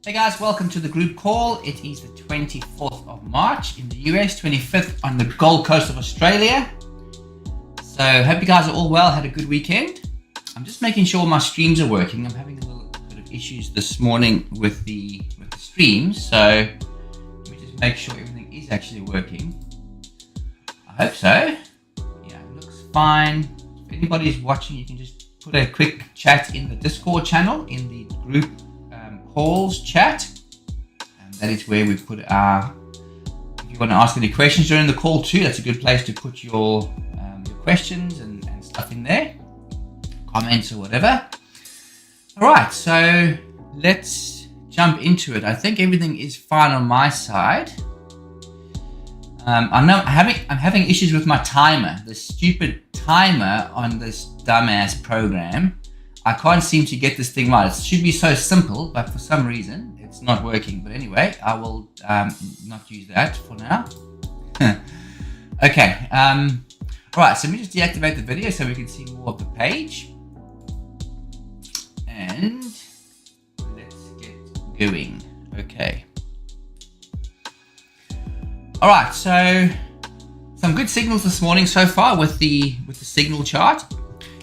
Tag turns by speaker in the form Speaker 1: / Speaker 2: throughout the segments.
Speaker 1: Hey guys, welcome to the group call. It is the 24th of March in the US, 25th on the Gold Coast of Australia. So hope you guys are all well, had a good weekend. I'm just making sure my streams are working. I'm having a little bit of issues this morning with the streams, so let me just make sure everything is actually working. I hope so. Yeah, it looks fine. If anybody's watching, you can just put a quick chat in the Discord channel, in the group calls chat, and that is where we put our, if you want to ask any questions during the call too, that's a good place to put your questions and stuff in there, comments or whatever. All right, so let's jump into it. I think everything is fine on my side. I'm having issues with my timer, the stupid timer on this dumbass program. I can't seem to get this thing right. It should be so simple, but for some reason it's not working. But anyway, I will not use that for now. Okay. All right. So let me just deactivate the video so we can see more of the page. And let's get going. Okay. All right. So some good signals this morning so far with the signal chart.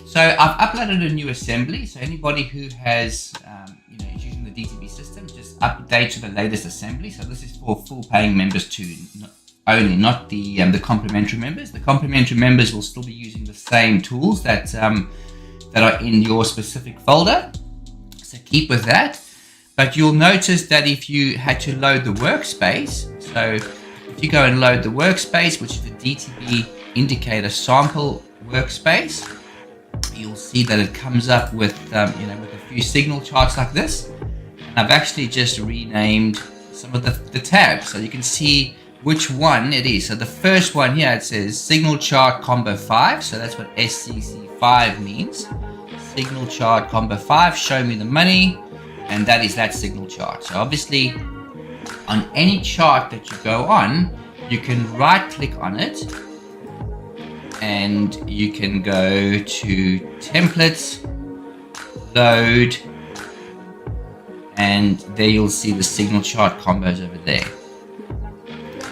Speaker 1: So I've uploaded a new assembly. So anybody who has, is using the DTB system, just update to the latest assembly. So this is for full paying members too, only, not the complimentary members. The complimentary members will still be using the same tools that are in your specific folder. So keep with that. But you'll notice that if you had to load the workspace, so if you go and load the workspace, which is the DTB indicator sample workspace, you'll see that it comes up with with a few signal charts like this. And I've actually just renamed some of the tabs so you can see which one it is. So the first one here, it says signal chart combo 5. So that's what SCC5 means. Signal chart combo 5, show me the money. And that is that signal chart. So obviously on any chart that you go on, you can right click on it, and you can go to templates, load, and there you'll see the signal chart combos over there.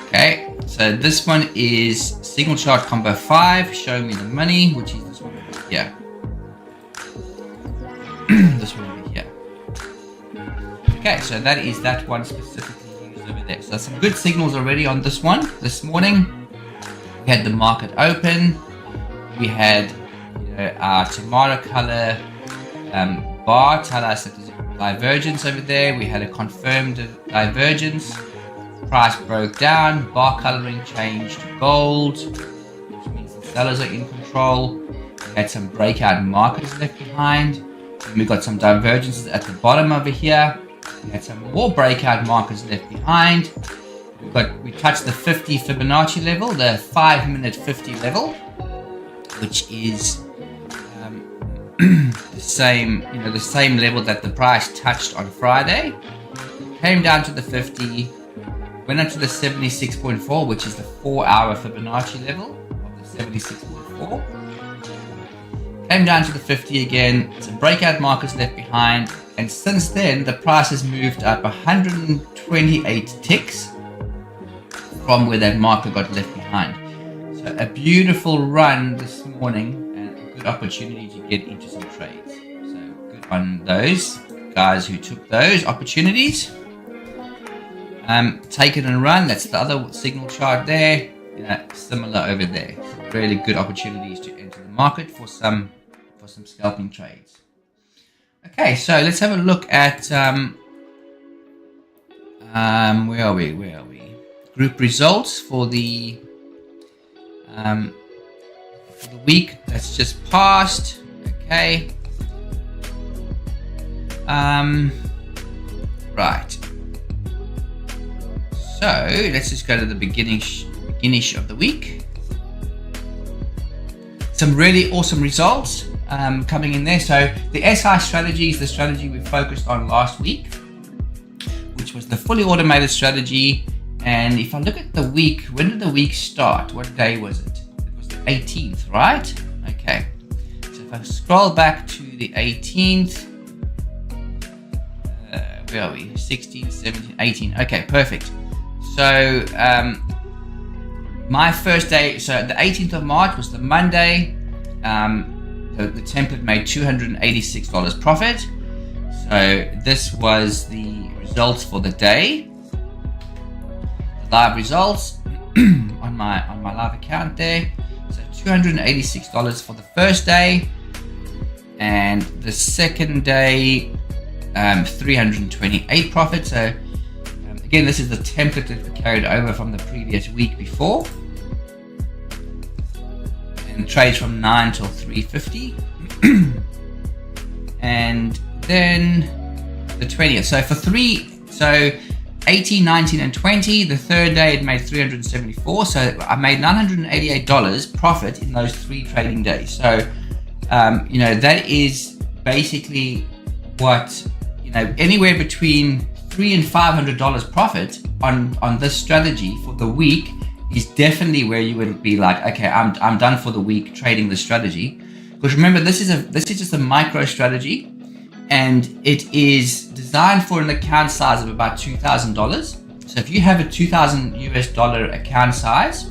Speaker 1: Okay, so this one is signal chart combo 5, show me the money, which is this one over here. This one over here. Okay, so that is that one specifically used over there. So some good signals already on this one this morning. We had the market open. We had our tomato color bar tell us that there's a divergence over there. We had a confirmed divergence. Price broke down. Bar coloring changed to gold, which means the sellers are in control. We had some breakout markers left behind. And we got some divergences at the bottom over here. We had some more breakout markers left behind. We touched the 50 Fibonacci level, the 5-minute 50 level, which is the same level that the price touched on Friday. Came down to the 50, went up to the 76.4, which is the 4-hour Fibonacci level of the 76.4. Came down to the 50 again, some breakout markers left behind, and since then the price has moved up 128 ticks from where that marker got left behind. So a beautiful run this morning and a good opportunity to get into some trades. So good on those guys who took those opportunities. Take it and run. That's the other signal chart there. Similar over there. So really good opportunities to enter the market for some scalping trades. Okay, so let's have a look at where are we? Group results for the week that's just passed. Okay. Right. So let's just go to the beginning-ish of the week. Some really awesome results coming in there. So the SI strategy is the strategy we focused on last week, which was the fully automated strategy. And if I look at the week, when did the week start? What day was it? It was the 18th, right? Okay. So if I scroll back to the 18th, where are we? 16, 17, 18. Okay, perfect. So my first day, so the 18th of March was the Monday. The template made $286 profit. So this was the results for the day. The live results on my live account there. So $286 for the first day, and the second day 328 profit. So again, this is the template that we carried over from the previous week before, and trades from 9 till 350. And then the 20th, so 18, 19 and 20, the third day it made 374. So I made $988 profit in those 3 trading days. So you know, that is basically what, you know, anywhere between $300 and $500 profit on this strategy for the week is definitely where you would be like, okay, I'm done for the week trading this strategy. Because remember, this is just a micro strategy, and it is designed for an account size of about $2,000. So if you have a $2,000 account size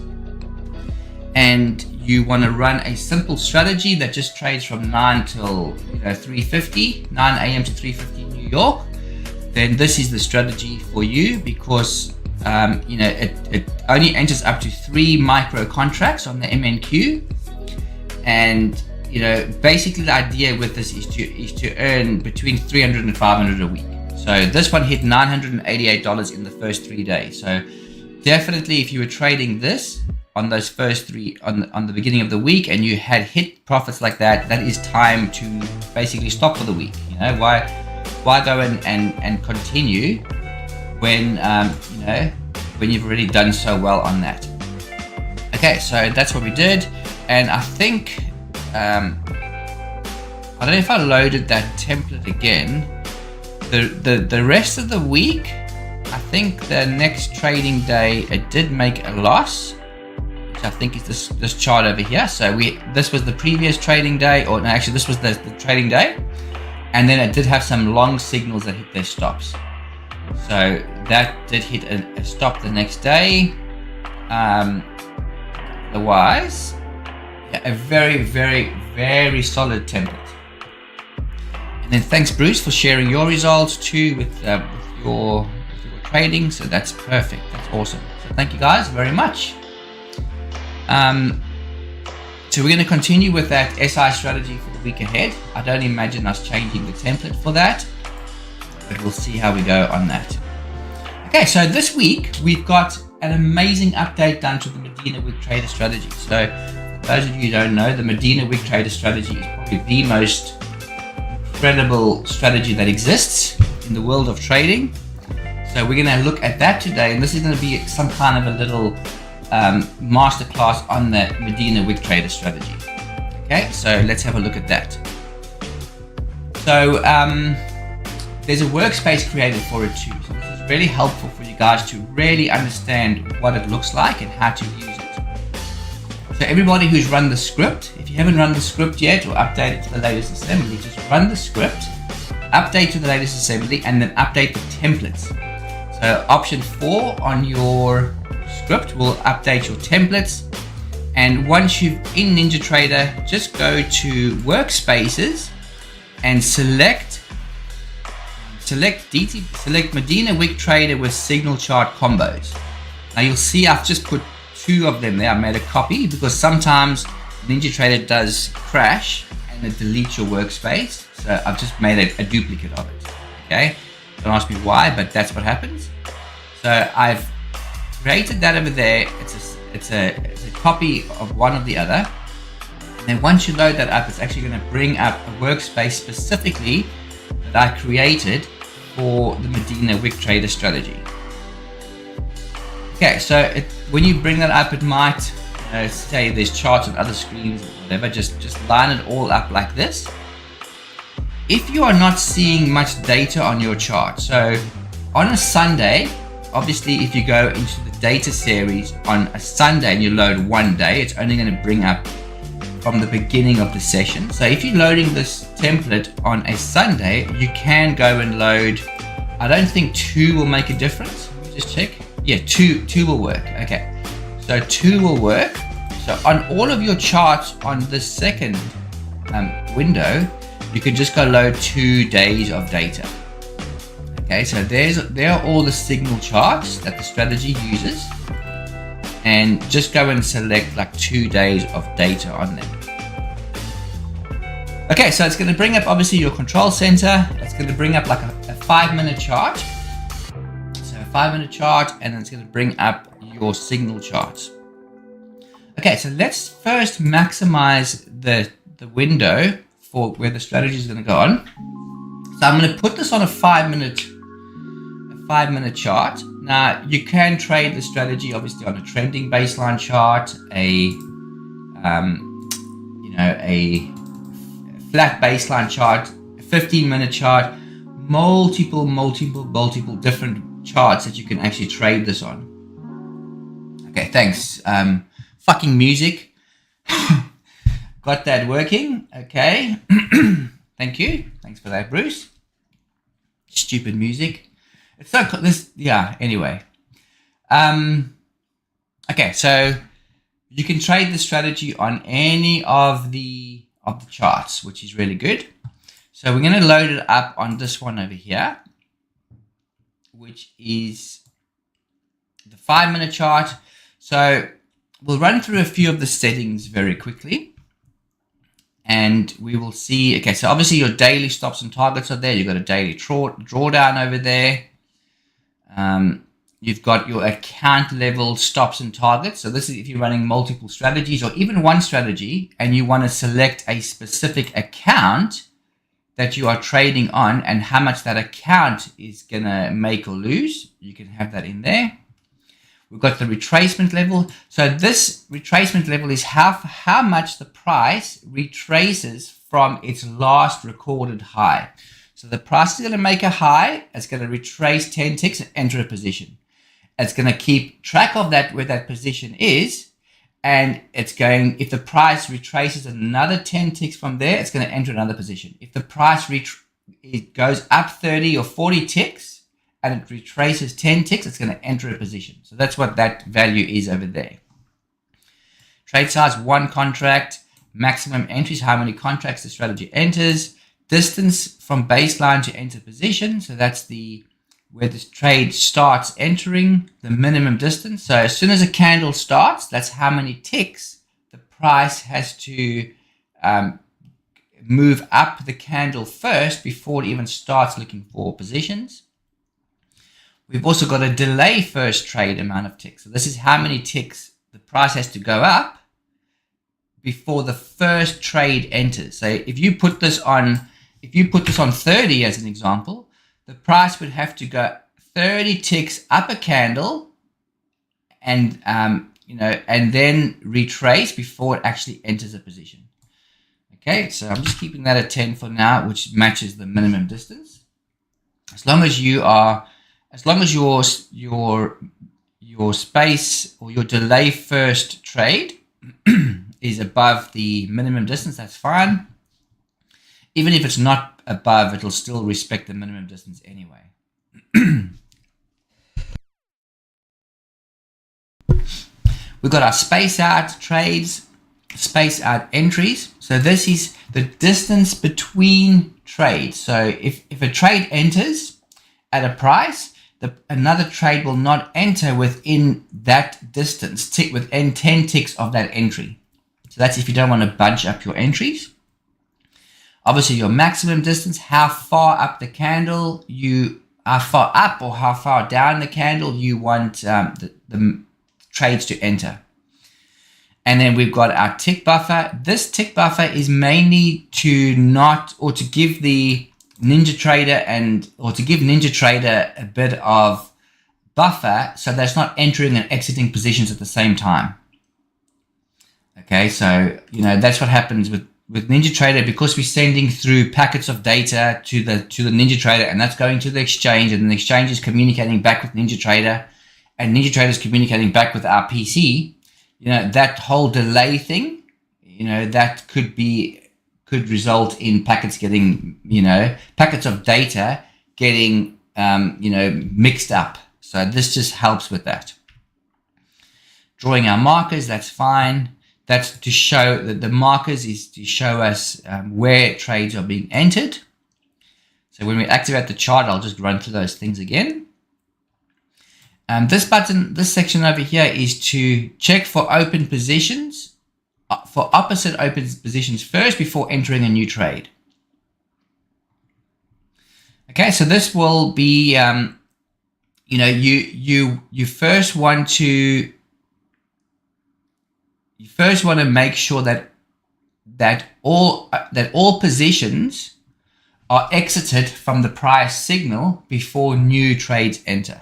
Speaker 1: and you want to run a simple strategy that just trades from 9 till 3:50, 9 a.m. to 3:50 New York, then this is the strategy for you, because it only enters up to 3 micro contracts on the MNQ, and basically the idea with this is to earn between $300 and $500 a week. So this one hit $988 in the first 3 days. So definitely, if you were trading this on those first 3 on the beginning of the week and you had hit profits like that, that is time to basically stop for the week. Why go and continue when when you've already done so well on that? Okay, so that's what we did, and I think I don't know if I loaded that template again. The rest of the week, I think the next trading day it did make a loss, which I think is this chart over here. So this was the previous trading day, or no, actually this was the trading day, and then it did have some long signals that hit their stops. So that did hit a stop the next day. Otherwise, yeah, a very, very, very solid template. And then thanks, Bruce, for sharing your results too with your trading. So that's perfect. That's awesome. So thank you guys very much. So we're going to continue with that SI strategy for the week ahead. I don't imagine us changing the template for that, but we'll see how we go on that. Okay, so this week we've got an amazing update done to the Modena Wick Trader strategy. So for those of you who don't know, the Modena Wick Trader strategy is probably the most incredible strategy that exists in the world of trading. So we're going to look at that today, and this is going to be some kind of a little masterclass on the Modena Wick Trader strategy. Okay, so let's have a look at that. So there's a workspace created for it too. So this is really helpful for you guys to really understand what it looks like and how to use it. So everybody who's run the script, if you haven't run the script yet or updated to the latest assembly, just run the script, update to the latest assembly, and then update the templates. So option 4 on your script will update your templates. And once you're in NinjaTrader, just go to workspaces and select Modena Wick Trader with signal chart combos. Now you'll see I've just put 2 of them there. I made a copy because sometimes NinjaTrader does crash and it deletes your workspace. So I've just made a duplicate of it. Okay, don't ask me why, but that's what happens. So I've created that over there. It's a copy of one of the other. And then once you load that up, it's actually going to bring up a workspace specifically that I created for the Modena Wick Trader strategy. Okay, so when you bring that up, it might say there's charts on other screens or whatever. Just line it all up like this. If you are not seeing much data on your chart, so on a Sunday, obviously if you go into the data series on a Sunday and you load one day, it's only going to bring up from the beginning of the session. So if you're loading this template on a Sunday, you can go and load I don't think 2 will make a difference. Let me just check. Yeah, two will work. Okay, so 2 will work. So on all of your charts on the second window, you can just go load 2 days of data. Okay, so there are all the signal charts that the strategy uses, and just go and select like 2 days of data on them. Okay, so it's going to bring up obviously your control center. It's going to bring up like a 5-minute chart. So a 5-minute chart, and then it's going to bring up your signal charts. Okay, so let's first maximize the window for where the strategy is going to go on. So I'm going to put this on a 5-minute chart. Now you can trade the strategy obviously on a trending baseline chart, a flat baseline chart, a 15-minute chart, multiple different charts that you can actually trade this on. Okay, thanks. Fucking music. Got that working. Okay. Thank you. Thanks for that, Bruce. Stupid music. It's so this. Yeah. Anyway. Okay. So you can trade the strategy on any of the charts, which is really good. So we're going to load it up on this one over here, which is the 5-minute chart. So we'll run through a few of the settings very quickly, and we will see. Okay, so obviously your daily stops and targets are there. You've got a daily drawdown over there. You've got your account level stops and targets. So this is if you're running multiple strategies or even one strategy and you want to select a specific account that you are trading on and how much that account is going to make or lose. You can have that in there. We've got the retracement level. So this retracement level is how much the price retraces from its last recorded high. So the price is going to make a high. It's going to retrace 10 ticks and enter a position. It's going to keep track of that, where that position is. And it's going, if the price retraces another 10 ticks from there, it's going to enter another position. If the price it goes up 30 or 40 ticks and it retraces 10 ticks, it's going to enter a position. So that's what that value is over there. Trade size, 1 contract. Maximum entries, how many contracts the strategy enters. Distance from baseline to enter position. So that's where this trade starts entering, the minimum distance. So as soon as a candle starts, that's how many ticks the price has to move up the candle first before it even starts looking for positions. We've also got a delay first trade amount of ticks. So this is how many ticks the price has to go up before the first trade enters. So if you put this on 30 as an example, the price would have to go 30 ticks up a candle and and then retrace before it actually enters a position. Okay, so I'm just keeping that at 10 for now, which matches the minimum distance. As long as your space or your delay first trade is above the minimum distance, that's fine. Even if it's not above, it'll still respect the minimum distance anyway. We've got our space out trades, space out entries. So this is the distance between trades. So if a trade enters at a price, another trade will not enter within that distance, within 10 ticks of that entry. So that's if you don't want to bunch up your entries. Obviously, your maximum distance, how far up the candle how far up or how far down the candle you want the trades to enter. And then we've got our tick buffer. This tick buffer is mainly to give the NinjaTrader a bit of buffer so that's not entering and exiting positions at the same time. Okay, so that's what happens with NinjaTrader, because we're sending through packets of data to the NinjaTrader, and that's going to the exchange, and the exchange is communicating back with NinjaTrader, and NinjaTrader is communicating back with our PC. That whole delay thing, that could result in packets of data getting mixed up. So this just helps with that. Drawing our markers, that's fine. That's to show that the markers is to show us where trades are being entered. So when we activate the chart, I'll just run through those things again. This button, this section over here is to check for open positions, for opposite open positions first before entering a new trade. Okay, so this will be, you first want to make sure that all positions are exited from the price signal before new trades enter.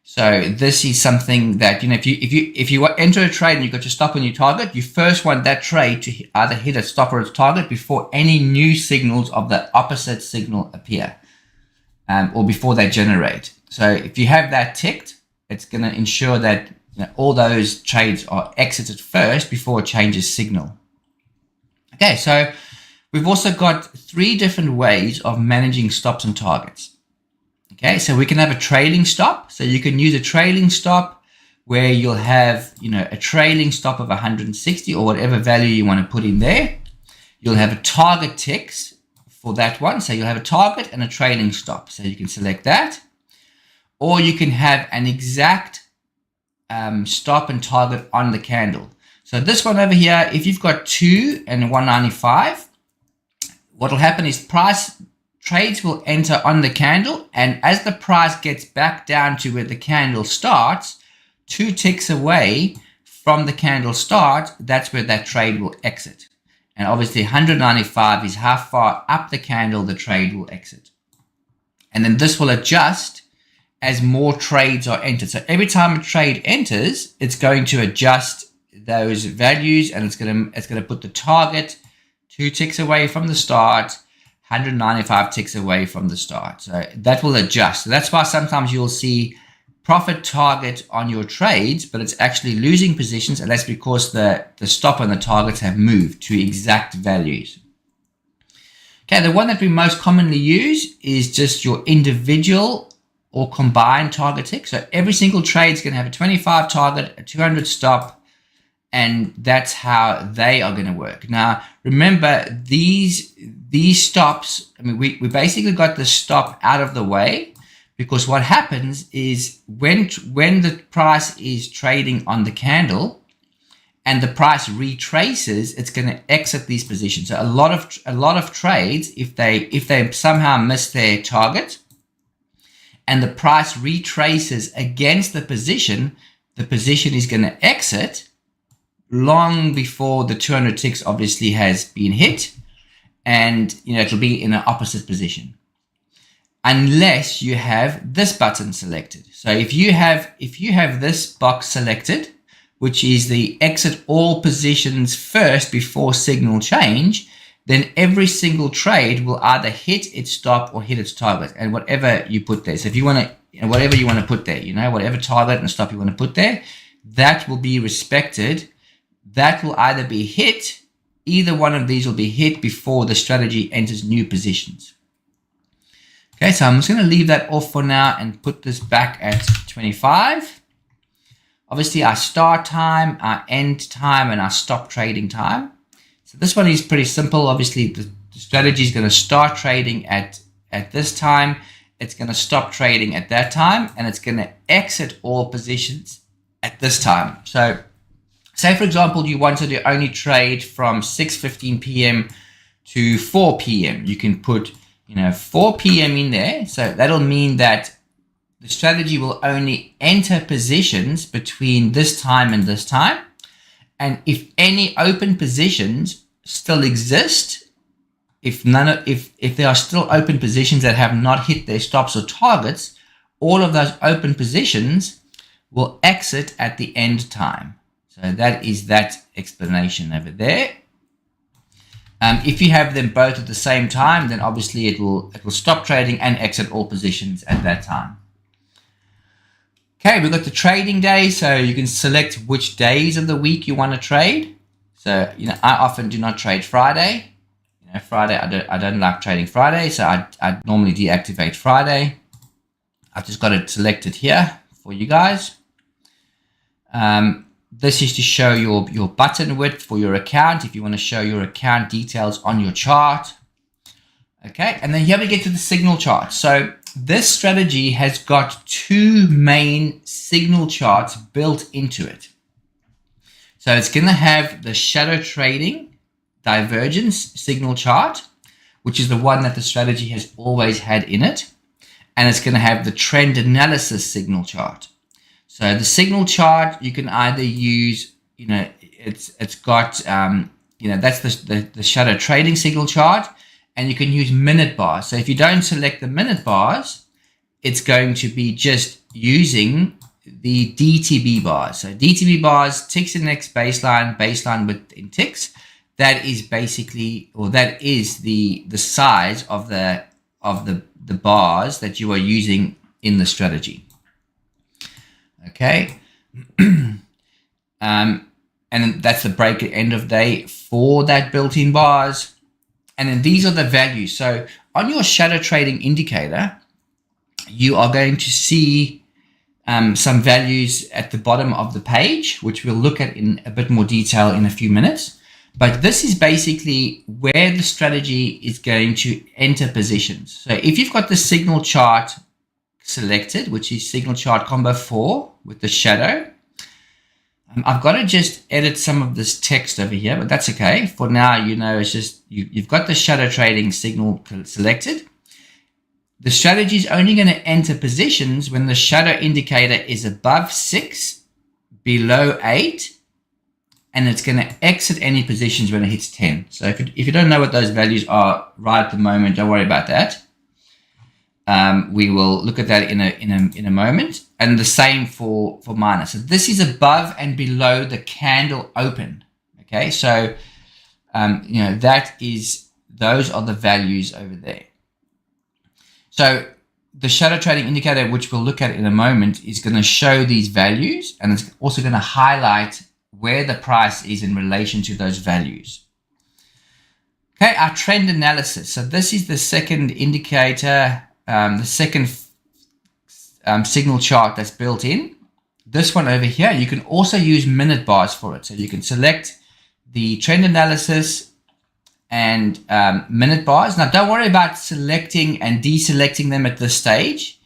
Speaker 1: So this is something that, if you enter a trade and you've got your stop and your target, you first want that trade to either hit a stop or its target before any new signals of the opposite signal appear, or before they generate. So if you have that ticked, it's going to ensure that all those trades are exited first before it changes signal. Okay, so we've also got 3 different ways of managing stops and targets. Okay, so we can have a trailing stop. So you can use a trailing stop where you'll have, a trailing stop of 160 or whatever value you want to put in there. You'll have a target ticks for that one. So you'll have a target and a trailing stop. So you can select that. Or you can have an exact stop and target on the candle. So this one over here, if you've got 2 and 195, what will happen is trades will enter on the candle, and as the price gets back down to where the candle starts, 2 ticks away from the candle start, that's where that trade will exit. And obviously 195 is how far up the candle the trade will exit. And then this will adjust as more trades are entered. So every time a trade enters, it's going to adjust those values, and it's going to put the target 2 ticks away from the start, 195 ticks away from the start. So that will adjust. So that's why sometimes you'll see profit target on your trades, but it's actually losing positions, and that's because the stop and the targets have moved to exact values. Okay, the one that we most commonly use is just your individual or combined target tick. So every single trade is going to have a 25 target, a 200 stop, and that's how they are going to work. Now, remember, these stops, we basically got the stop out of the way, because what happens is when the price is trading on the candle and the price retraces, it's going to exit these positions. So a lot of trades, if they somehow miss their target and the price retraces against the position is going to exit long before the 200 ticks obviously has been hit, and it'll be in an opposite position unless you have this button selected. So if you have this box selected, which is the exit all positions first before signal change, then every single trade will either hit its stop or hit its target, and whatever you put there. So if you want to, whatever you want to put there, whatever target and stop you want to put there, that will be respected. That will either be hit, either one of these will be hit before the strategy enters new positions. Okay, so I'm just going to leave that off for now and put this back at 25. Obviously, our start time, our end time, and our stop trading time. So this one is pretty simple. Obviously, the strategy is going to start trading at this time. It's going to stop trading at that time, and it's going to exit all positions at this time. So say, for example, you wanted to only trade from 6:15 p.m. to 4 p.m. You can put 4 p.m. in there. So that'll mean that the strategy will only enter positions between this time and this time. And if any open positions still exist, if there are still open positions that have not hit their stops or targets, all of those open positions will exit at the end time. So that is that explanation over there. If you have them both at the same time, then obviously it will stop trading and exit all positions at that time. Okay, we've got the trading day, so you can select which days of the week you want to trade. So I often do not trade Friday. Friday I don't like trading Friday, so I normally deactivate Friday. I've just got it selected here for you guys. This is to show your button width for your account if you want to show your account details on your chart. Okay, and then here we get to the signal chart. So this strategy has got two main signal charts built into it. So it's going to have the shadow trading divergence signal chart, which is the one that the strategy has always had in it. And it's going to have the trend analysis signal chart. So the signal chart, you can either use, it's got, that's the shadow trading signal chart, and you can use minute bars. So if you don't select the minute bars, it's going to be just using the DTB bars. So DTB bars, ticks in next baseline width in ticks. That is basically, or that is the size of the bars that you are using in the strategy. Okay, and that's the break at end of day for that built-in bars. And then these are the values. So on your shadow trading indicator, you are going to see some values at the bottom of the page, which we'll look at in a bit more detail in a few minutes. But this is basically where the strategy is going to enter positions. So if you've got the signal chart selected, which is signal chart combo 4 with the shadow, I've got to just edit some of this text over here, but that's okay. For now, it's just you've got the shadow trading signal selected. The strategy is only going to enter positions when the shadow indicator is above 6, below 8, and it's going to exit any positions when it hits 10. So if you don't know what those values are right at the moment, don't worry about that. We will look at that in a moment, and the same for minor. So this is above and below the candle open. Okay, so those are the values over there. So the shadow trading indicator, which we'll look at in a moment, is going to show these values, and it's also going to highlight where the price is in relation to those values. Okay, our trend analysis. So this is the second indicator. The second signal chart that's built in. This one over here, you can also use minute bars for it. So you can select the trend analysis and minute bars. Now, don't worry about selecting and deselecting them at this stage.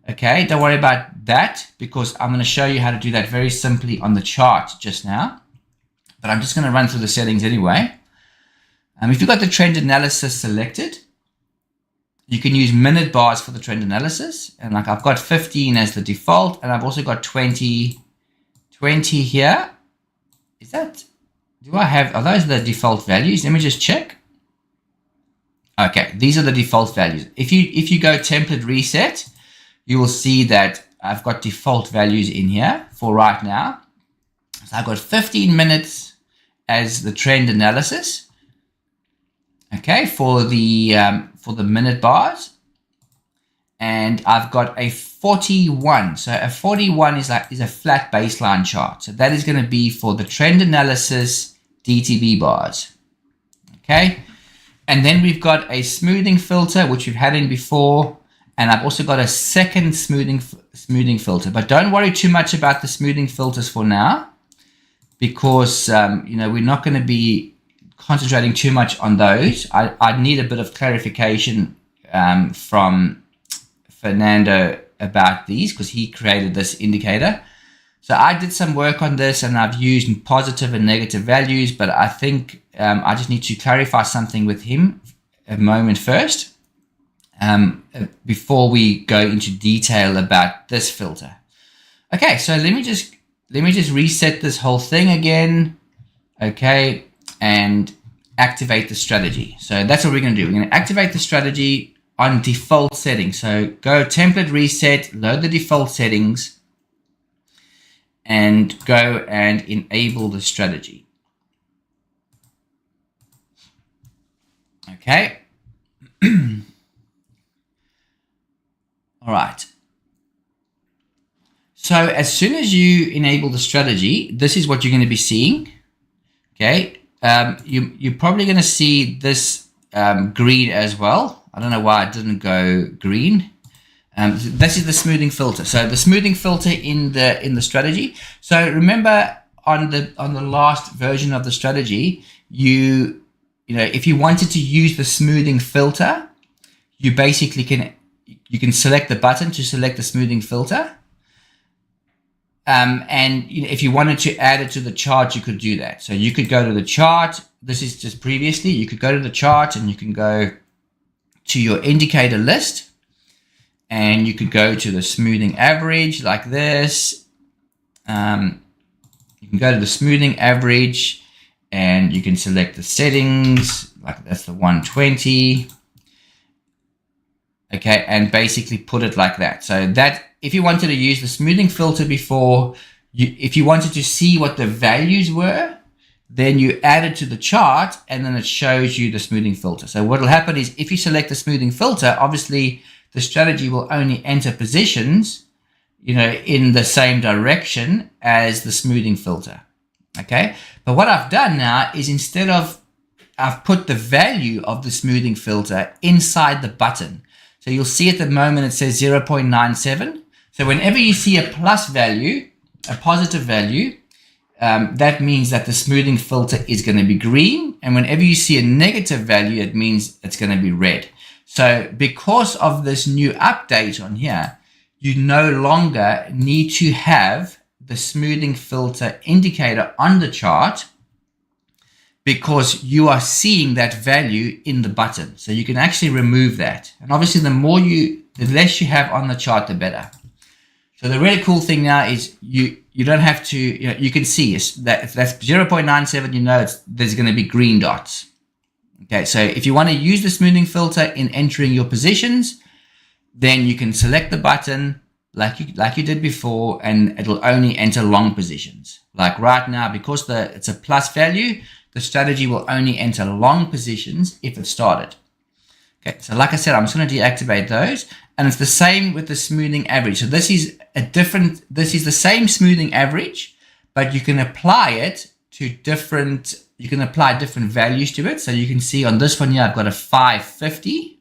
Speaker 1: Okay, don't worry about that, because I'm going to show you how to do that very simply on the chart just now. But I'm just going to run through the settings anyway. If you've got the trend analysis selected, you can use minute bars for the trend analysis. And like I've got 15 as the default, and I've also got 20 here. Is that, are those the default values? Let me just check. Okay, these are the default values. If you go template reset, you will see that I've got default values in here for right now. So I've got 15 minutes as the trend analysis. Okay, for the minute bars, and I've got a 41. So a 41 is a flat baseline chart. So that is going to be for the trend analysis DTB bars. Okay, and then we've got a smoothing filter, which we've had in before, and I've also got a second smoothing filter. But don't worry too much about the smoothing filters for now, because we're not going to be concentrating too much on those. I need a bit of clarification from Fernando about these, because he created this indicator. So I did some work on this, and I've used positive and negative values, but I think I just need to clarify something with him a moment first, before we go into detail about this filter. Okay, so let me just reset this whole thing again. Okay, and activate the strategy. So that's what we're going to do. We're going to activate the strategy on default settings. So go template reset, load the default settings, and go and enable the strategy. Okay. All right. So as soon as you enable the strategy, this is what you're going to be seeing. Okay. You're probably going to see this green as well. I don't know why it didn't go green. This is the smoothing filter. So the smoothing filter in the strategy. So remember on the last version of the strategy, you know, if you wanted to use the smoothing filter, you basically can select the button to select the smoothing filter. And you know, if you wanted to add it to the chart, you could do that. So you could go to the chart. This is just previously. You could go to the chart and you can go to your indicator list, and you could go to the smoothing average like this. You can go to the smoothing average and you can select the settings, like that's the 120. Okay, and basically put it like that. So that if you wanted to use the smoothing filter before, if you wanted to see what the values were, then you add it to the chart and then it shows you the smoothing filter. So what will happen is if you select the smoothing filter, obviously the strategy will only enter positions, you know, in the same direction as the smoothing filter. Okay, but what I've done now is I've put the value of the smoothing filter inside the button. So you'll see at the moment it says 0.97. So whenever you see a plus value, a positive value, that means that the smoothing filter is going to be green. And whenever you see a negative value, it means it's going to be red. So because of this new update on here, you no longer need to have the smoothing filter indicator on the chart, because you are seeing that value in the button. So you can actually remove that. And obviously the less you have on the chart, the better. So the really cool thing now is you don't have to, you know, you can see that if that's 0.97, you know there's going to be green dots. Okay, so if you want to use the smoothing filter in entering your positions, then you can select the button like you did before, and it'll only enter long positions. Like right now, because it's a plus value, the strategy will only enter long positions if it started. Okay, so like I said, I'm just going to deactivate those, and it's the same with the smoothing average. So this is the same smoothing average, but you can apply it to you can apply different values to it. So you can see on this one here, I've got a 550.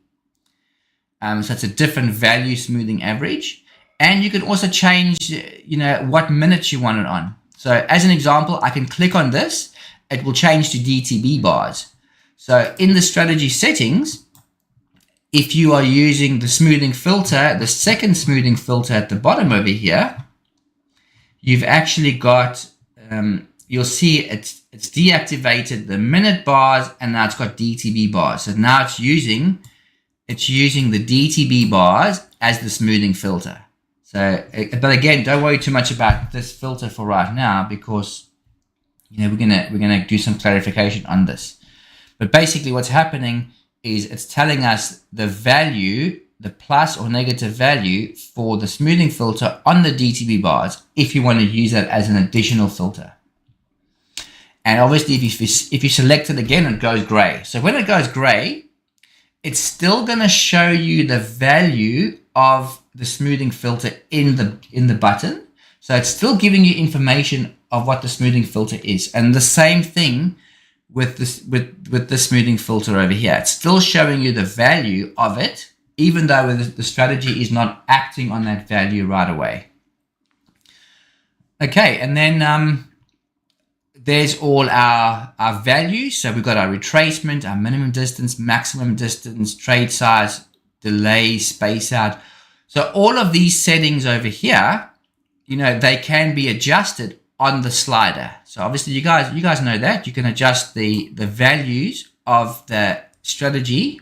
Speaker 1: So it's a different value smoothing average. And you can also change, you know, what minutes you want it on. So as an example, I can click on this. It will change to DTB bars. So in the strategy settings, if you are using the smoothing filter, the second smoothing filter at the bottom over here, you've actually got, you'll see it's deactivated the minute bars, and now it's got DTB bars. So now it's using the DTB bars as the smoothing filter. So, but again, don't worry too much about this filter for right now, because you know we're gonna do some clarification on this. But basically, what's happening is it's telling us the value, the plus or negative value for the smoothing filter on the DTB bars, if you want to use that as an additional filter. And obviously, if you select it again, it goes gray. So when it goes gray, it's still going to show you the value of the smoothing filter in the button. So it's still giving you information of what the smoothing filter is. And the same thing with the smoothing filter over here. It's still showing you the value of it, even though the strategy is not acting on that value right away. Okay, and then there's all our values. So we've got our retracement, our minimum distance, maximum distance, trade size, delay, space out. So all of these settings over here, you know, they can be adjusted on the slider. So obviously you guys know that you can adjust the values of the strategy.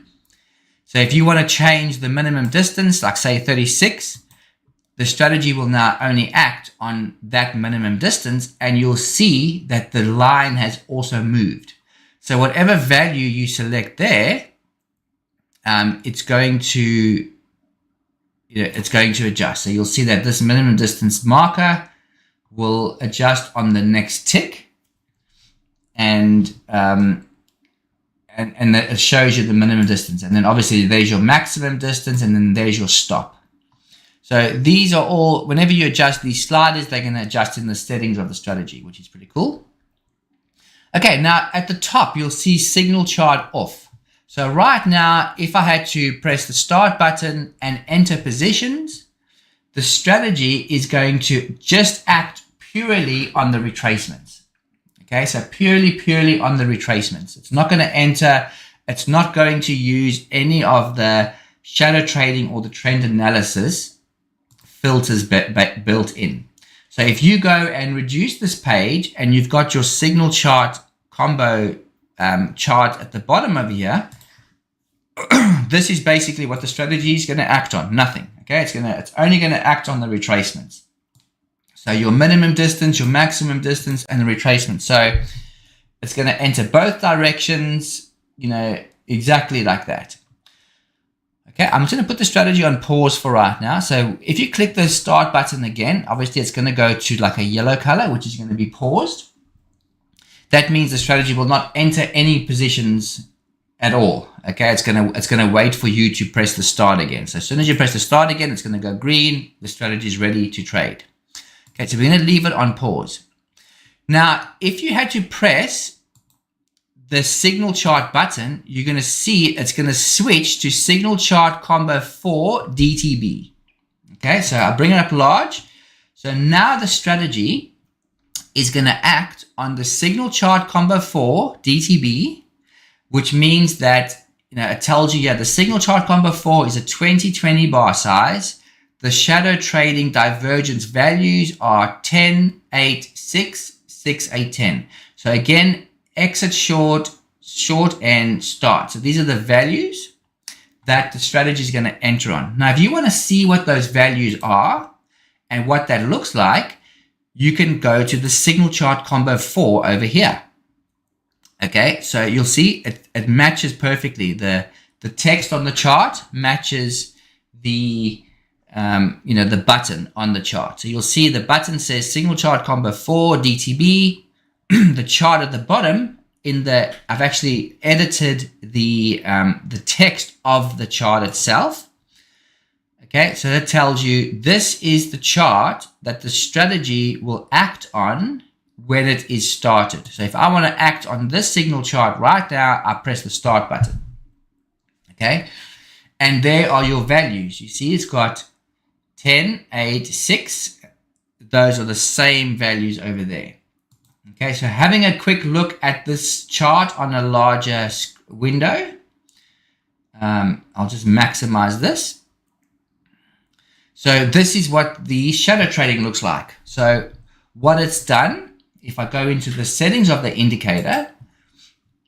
Speaker 1: So if you want to change the minimum distance, like say 36, the strategy will now only act on that minimum distance, and you'll see that the line has also moved. So whatever value you select there, it's going to adjust. So you'll see that this minimum distance marker will adjust on the next tick, and that it shows you the minimum distance. And then obviously there's your maximum distance, and then there's your stop. So these are all, whenever you adjust these sliders, they're going to adjust in the settings of the strategy, which is pretty cool. Okay, now at the top, you'll see signal chart off. So right now, if I had to press the start button and enter positions, the strategy is going to just act purely on the retracements. Okay, so purely on the retracements. It's not going to enter, it's not going to use any of the shadow trading or the trend analysis filters built in. So if you go and reduce this page and you've got your signal chart combo chart at the bottom over here, this is basically what the strategy is going to act on. Nothing. Okay, it's only going to act on the retracements. So your minimum distance, your maximum distance, and the retracement. So it's going to enter both directions, you know, exactly like that. Okay, I'm just going to put the strategy on pause for right now. So if you click the start button again, obviously it's going to go to like a yellow color, which is going to be paused. That means the strategy will not enter any positions at all. Okay, it's gonna wait for you to press the start again. So as soon as you press the start again, it's gonna go green. The strategy is ready to trade. Okay, so we're gonna leave it on pause. Now, if you had to press the signal chart button, you're gonna see it's gonna switch to signal chart combo 4 DTB. Okay, so I'll bring it up large. So now the strategy is gonna act on the signal chart combo 4 DTB, which means that, you know, it tells you, yeah, the signal chart combo 4 is a 20-20 bar size. The shadow trading divergence values are 10, 8, 6, 6, 8, 10. So again, exit short, short, and start. So these are the values that the strategy is going to enter on. Now, if you want to see what those values are and what that looks like, you can go to the signal chart combo 4 over here. Okay, so you'll see it matches perfectly. The text on the chart matches the the button on the chart. So you'll see the button says signal chart combo 4 DTB. The chart at the bottom I've actually edited the text of the chart itself. Okay, so that tells you this is the chart that the strategy will act on when it is started. So if I want to act on this signal chart right now, I press the start button. Okay, and there are your values. You see it's got 10, 8, 6. Those are the same values over there. Okay, so having a quick look at this chart on a larger window, I'll just maximize this. So this is what the shadow trading looks like. So what it's done, if I go into the settings of the indicator,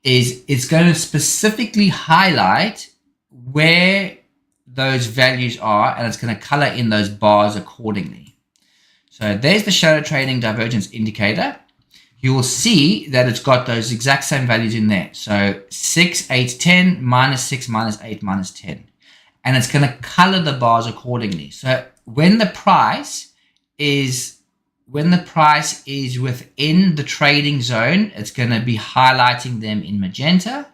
Speaker 1: is it's going to specifically highlight where those values are, and it's going to color in those bars accordingly. So there's the shadow trading divergence indicator. You will see that it's got those exact same values in there. So 6, 8, 10, minus 6, minus 8, minus 10. And it's going to color the bars accordingly. So when the price is within the trading zone, it's going to be highlighting them in magenta.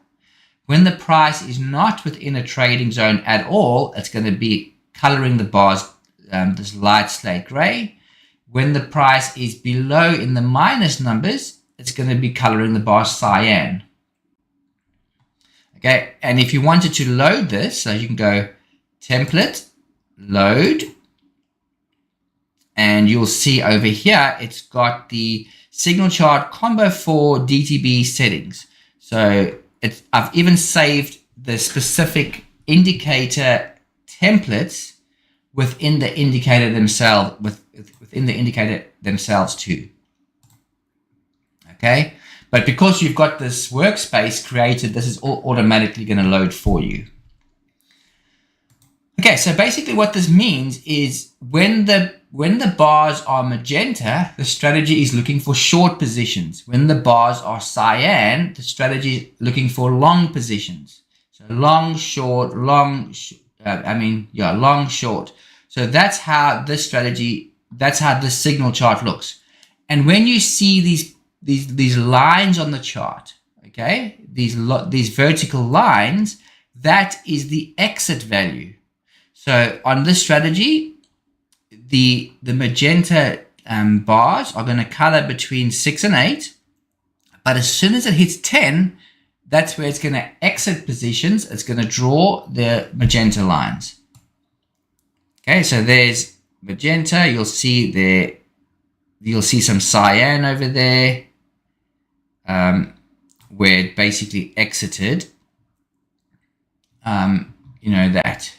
Speaker 1: When the price is not within a trading zone at all, it's going to be coloring the bars this light slate gray. When the price is below in the minus numbers, it's going to be coloring the bars cyan. Okay, and if you wanted to load this, so you can go template, load, and you'll see over here, it's got the signal chart combo 4 DTB settings. So I've even saved the specific indicator templates within the indicator themselves, too. Okay, but because you've got this workspace created, this is all automatically going to load for you. Okay, so basically what this means is when the bars are magenta, the strategy is looking for short positions. When the bars are cyan, the strategy is looking for long positions. So long, short, long, long, short. So that's how this strategy, that's how the signal chart looks. And when you see these lines on the chart, okay, these vertical lines, that is the exit value. So on this strategy, the magenta bars are going to color between 6 and 8, but as soon as it hits 10, that's where it's going to exit positions. It's going to draw the magenta lines. Okay, so there's magenta. You'll see there, you'll see some cyan over there, where it basically exited. You know that.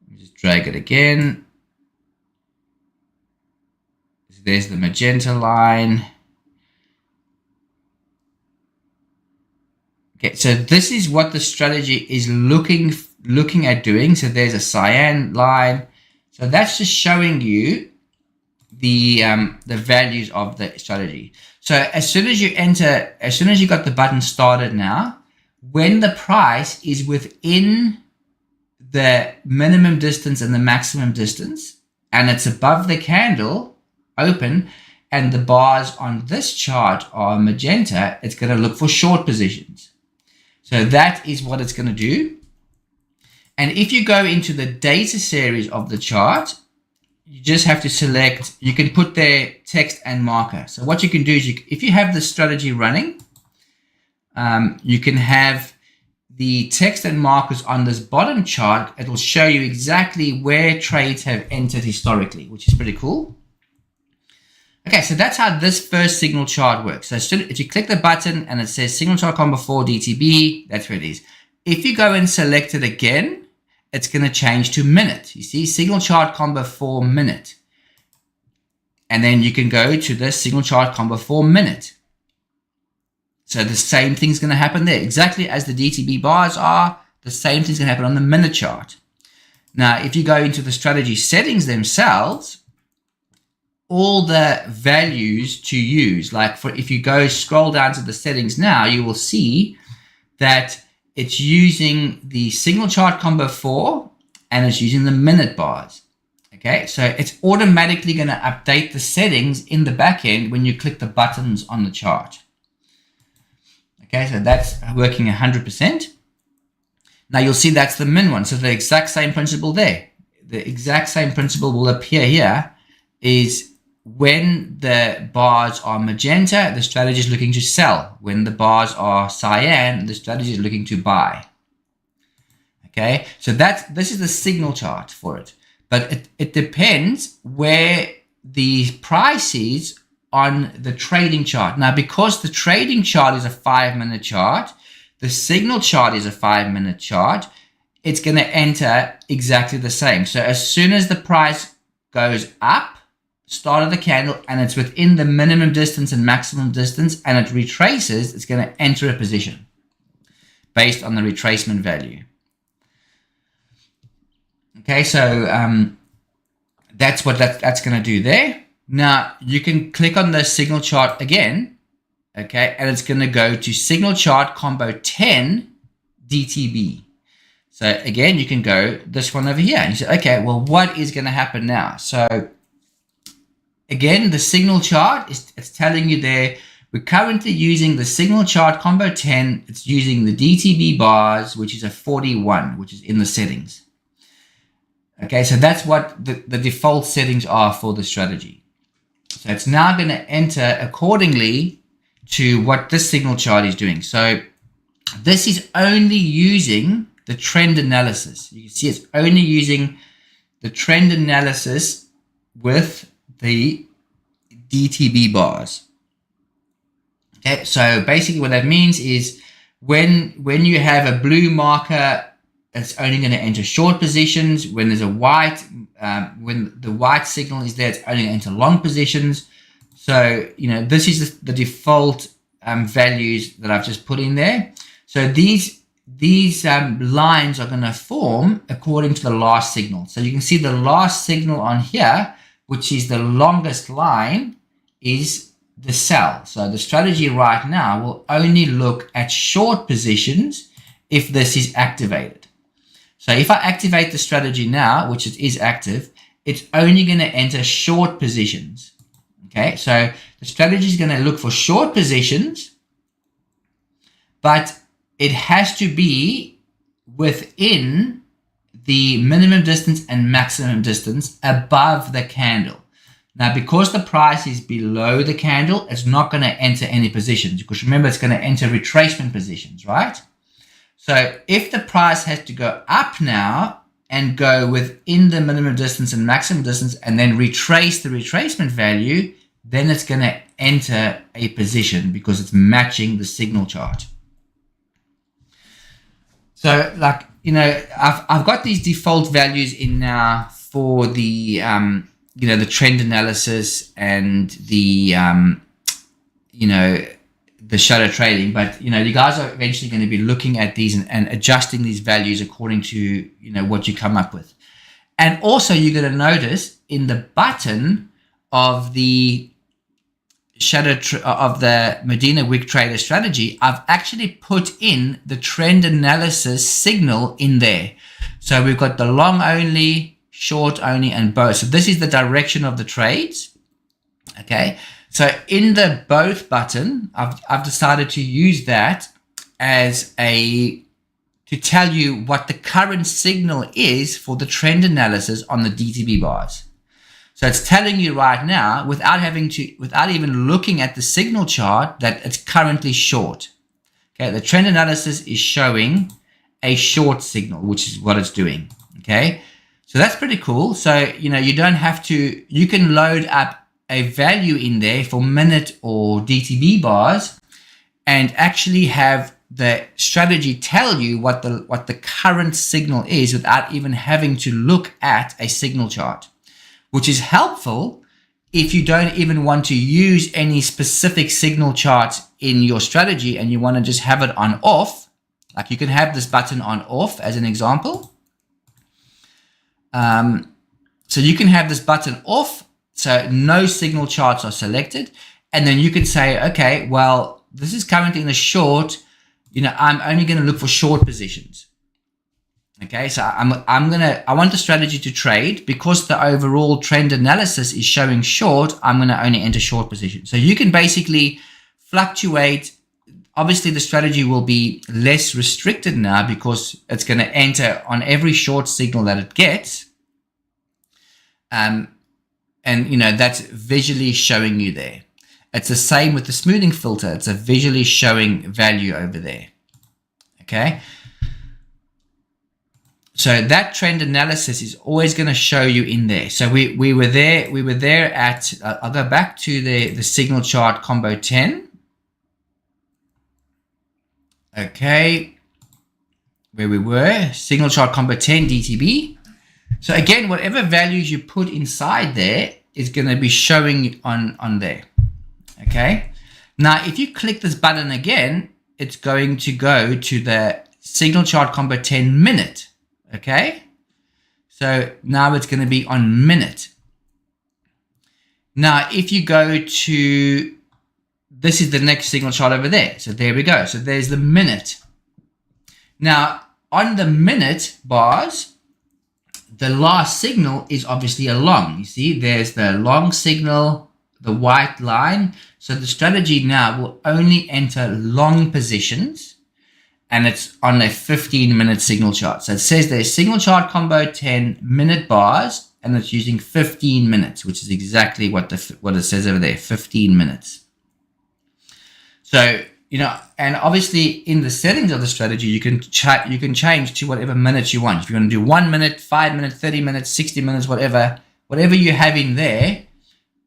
Speaker 1: Let me just drag it again. So there's the magenta line. Okay, so this is what the strategy is looking at doing. So there's a cyan line. So that's just showing you the values of the strategy. So as soon as you enter, as soon as you got the button started now, when the price is within the minimum distance and the maximum distance, and it's above the candle open, and the bars on this chart are magenta, it's going to look for short positions. So that is what it's going to do. And if you go into the data series of the chart, you just have to select, you can put there text and marker. So what you can do is, if you have the strategy running, you can have the text and markers on this bottom chart. It will show you exactly where trades have entered historically, which is pretty cool. Okay, so that's how this first signal chart works. So if you click the button and it says signal chart combo 4 DTB, that's where it is. If you go and select it again, it's going to change to minute. You see, signal chart combo 4 minute. And then you can go to the signal chart combo 4 minute. So the same thing's going to happen there. Exactly as the DTB bars are, the same thing's going to happen on the minute chart. Now, if you go into the strategy settings themselves, all the values to use, like for if you go scroll down to the settings now, you will see that it's using the signal chart combo 4 and it's using the minute bars. Okay, so it's automatically going to update the settings in the back end when you click the buttons on the chart. Okay, so that's working 100%. Now you'll see that's the min one. So the exact same principle there. The exact same principle will appear here is when the bars are magenta, the strategy is looking to sell. When the bars are cyan, the strategy is looking to buy. Okay, so this is the signal chart for it. But it depends where the price is on the trading chart. Now, because the trading chart is a 5-minute chart, the signal chart is a 5-minute chart, it's going to enter exactly the same. So as soon as the price goes up, start of the candle, and it's within the minimum distance and maximum distance, and it retraces, it's going to enter a position based on the retracement value. Okay, so that's what that's going to do there. Now, you can click on the signal chart again, okay, and it's going to go to signal chart combo 10 DTB. So again, you can go this one over here, and you say, okay, well, what is going to happen now? So again, the signal chart it's telling you there, we're currently using the signal chart combo 10. It's using the DTB bars, which is a 41, which is in the settings. Okay, so that's what the default settings are for the strategy. So it's now going to enter accordingly to what this signal chart is doing. So this is only using the trend analysis. You can see it's only using the trend analysis with the DTB bars. Okay, so basically what that means is when you have a blue marker, it's only going to enter short positions. When there's a white, when the white signal is there, it's only going to enter long positions. So, you know, this is the default values that I've just put in there. So these lines are going to form according to the last signal. So you can see the last signal on here, which is the longest line, is the sell. So the strategy right now will only look at short positions if this is activated. So if I activate the strategy now, which it is active, it's only going to enter short positions. Okay, so the strategy is going to look for short positions, but it has to be within the minimum distance and maximum distance above the candle. Now, because the price is below the candle, it's not going to enter any positions, because remember, it's going to enter retracement positions, right? So if the price has to go up now and go within the minimum distance and maximum distance and then retrace the retracement value, then it's going to enter a position because it's matching the signal chart. So, like, you know, I've got these default values in now for the, you know, the trend analysis and the, you know, the shadow trading. But, you know, you guys are eventually going to be looking at these and adjusting these values according to, you know, what you come up with. And also you're going to notice in the button of the of the Modena Wick Trader strategy, I've actually put in the trend analysis signal in there. So we've got the long only, short only, and both. So this is the direction of the trades. Okay. So in the both button, I've decided to use that as to tell you what the current signal is for the trend analysis on the DTB bars. So it's telling you right now, without even looking at the signal chart, that it's currently short. Okay, the trend analysis is showing a short signal, which is what it's doing. Okay, so that's pretty cool. So, you know, you don't have to, you can load up a value in there for minute or DTB bars and actually have the strategy tell you what the current signal is without even having to look at a signal chart, which is helpful if you don't even want to use any specific signal charts in your strategy and you want to just have it on off. Like, you can have this button on off as an example. So you can have this button off, so no signal charts are selected. And then you can say, okay, well, this is currently in a short, you know, I'm only going to look for short positions. Okay, so I want the strategy to trade because the overall trend analysis is showing short. I'm going to only enter short positions. So you can basically fluctuate. Obviously, the strategy will be less restricted now because it's going to enter on every short signal that it gets. And, you know, that's visually showing you there. It's the same with the smoothing filter. It's a visually showing value over there. Okay. So that trend analysis is always going to show you in there. So we were there at, I'll go back to the signal chart combo 10. Okay. Where we were, signal chart combo 10 DTB. So again, whatever values you put inside there is going to be showing on there. Okay. Now, if you click this button again, it's going to go to the signal chart combo 10 minute. Okay, so now it's going to be on minute. Now, if you go to, this is the next signal chart over there. So there we go. So there's the minute. Now, on the minute bars, the last signal is obviously a long. You see, there's the long signal, the white line. So the strategy now will only enter long positions. And it's on a 15-minute signal chart. So it says there's signal chart combo 10 minute bars, and it's using 15 minutes, which is exactly what it says over there, 15 minutes. So, you know, and obviously in the settings of the strategy, you can change to whatever minutes you want. If you want to do 1 minute, 5 minutes, 30 minutes, 60 minutes, whatever you have in there,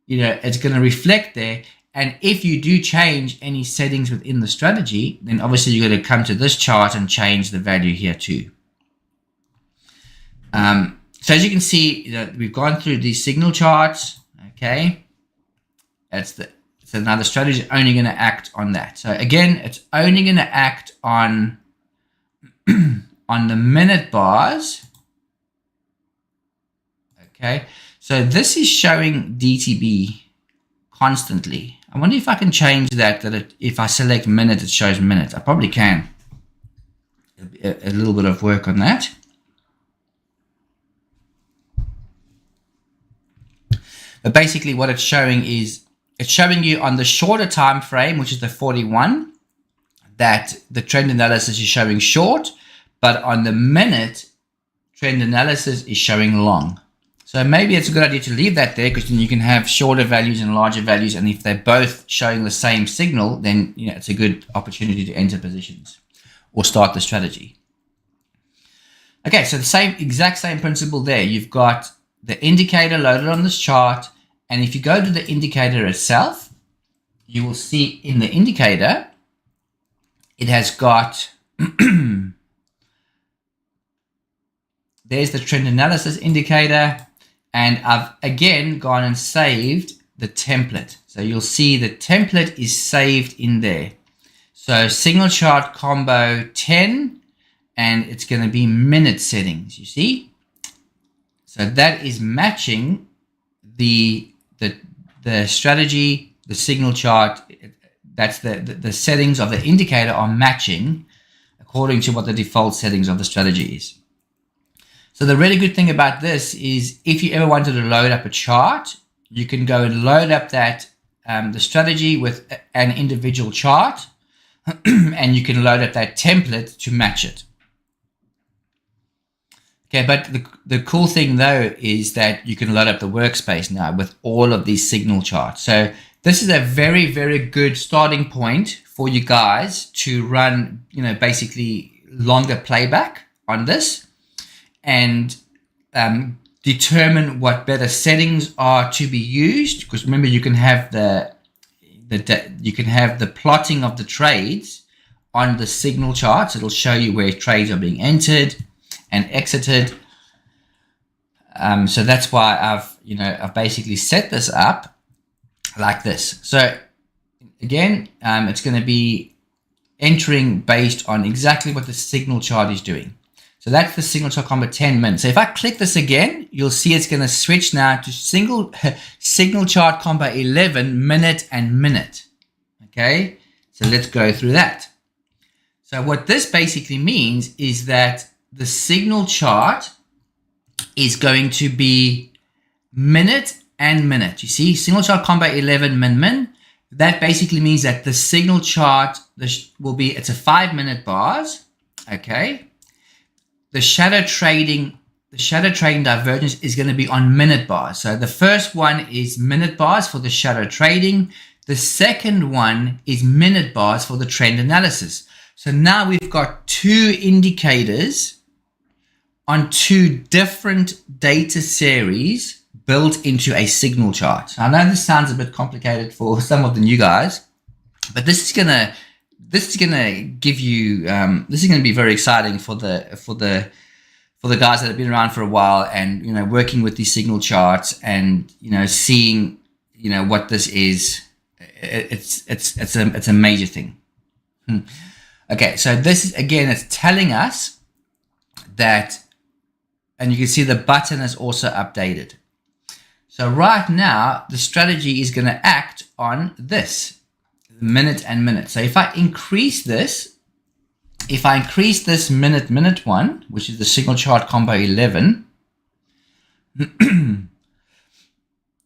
Speaker 1: you know, it's going to reflect there. And if you do change any settings within the strategy, then obviously you're going to come to this chart and change the value here too. So as you can see, you know, we've gone through these signal charts. Okay, so now the strategy is only going to act on that. So again, it's only going to act on on the minute bars. Okay, so this is showing DTB constantly. I wonder if I can change that if I select minute, it shows minute. I probably can. A little bit of work on that. But basically what it's showing is, it's showing you on the shorter time frame, which is the 41, that the trend analysis is showing short, but on the minute, trend analysis is showing long. So maybe it's a good idea to leave that there, because then you can have shorter values and larger values, and if they're both showing the same signal, then it's a good opportunity to enter positions or start the strategy. Okay, so the exact same principle there. You've got the indicator loaded on this chart, and if you go to the indicator itself, you will see in the indicator it has got there's the trend analysis indicator, and I've again gone and saved the template. So you'll see the template is saved in there. So signal chart combo 10, and it's going to be minute settings, you see. So that is matching the strategy, the signal chart. That's the settings of the indicator are matching according to what the default settings of the strategy is. So the really good thing about this is if you ever wanted to load up a chart, you can go and load up that the strategy with an individual chart, and you can load up that template to match it. Okay, but the cool thing though is that you can load up the workspace now with all of these signal charts. So this is a very, very good starting point for you guys to run, basically longer playback on this, and determine what better settings are to be used. Because remember, you can have the plotting of the trades on the signal charts. It'll show you where trades are being entered and exited. So that's why I've basically set this up like this. So again, it's going to be entering based on exactly what the signal chart is doing. So that's the signal chart combo 10 minutes. So if I click this again, you'll see it's going to switch now to signal chart combo 11 minute and minute. Okay, so let's go through that. So what this basically means is that the signal chart is going to be minute and minute. You see, signal chart combo 11 min. That basically means that the signal chart it's a 5-minute bars. Okay. The shadow trading divergence is going to be on minute bars. So the first one is minute bars for the shadow trading. The second one is minute bars for the trend analysis. So now we've got two indicators on two different data series built into a signal chart. I know this sounds a bit complicated for some of the new guys, but this is gonna give you this is gonna be very exciting for the guys that have been around for a while, and working with these signal charts, and seeing what this is. It's a major thing. Okay, so this is, again, it's telling us that, and you can see the button is also updated. So right now, the strategy is going to act on this, minute and minute. So if I increase this minute one, which is the signal chart combo 11,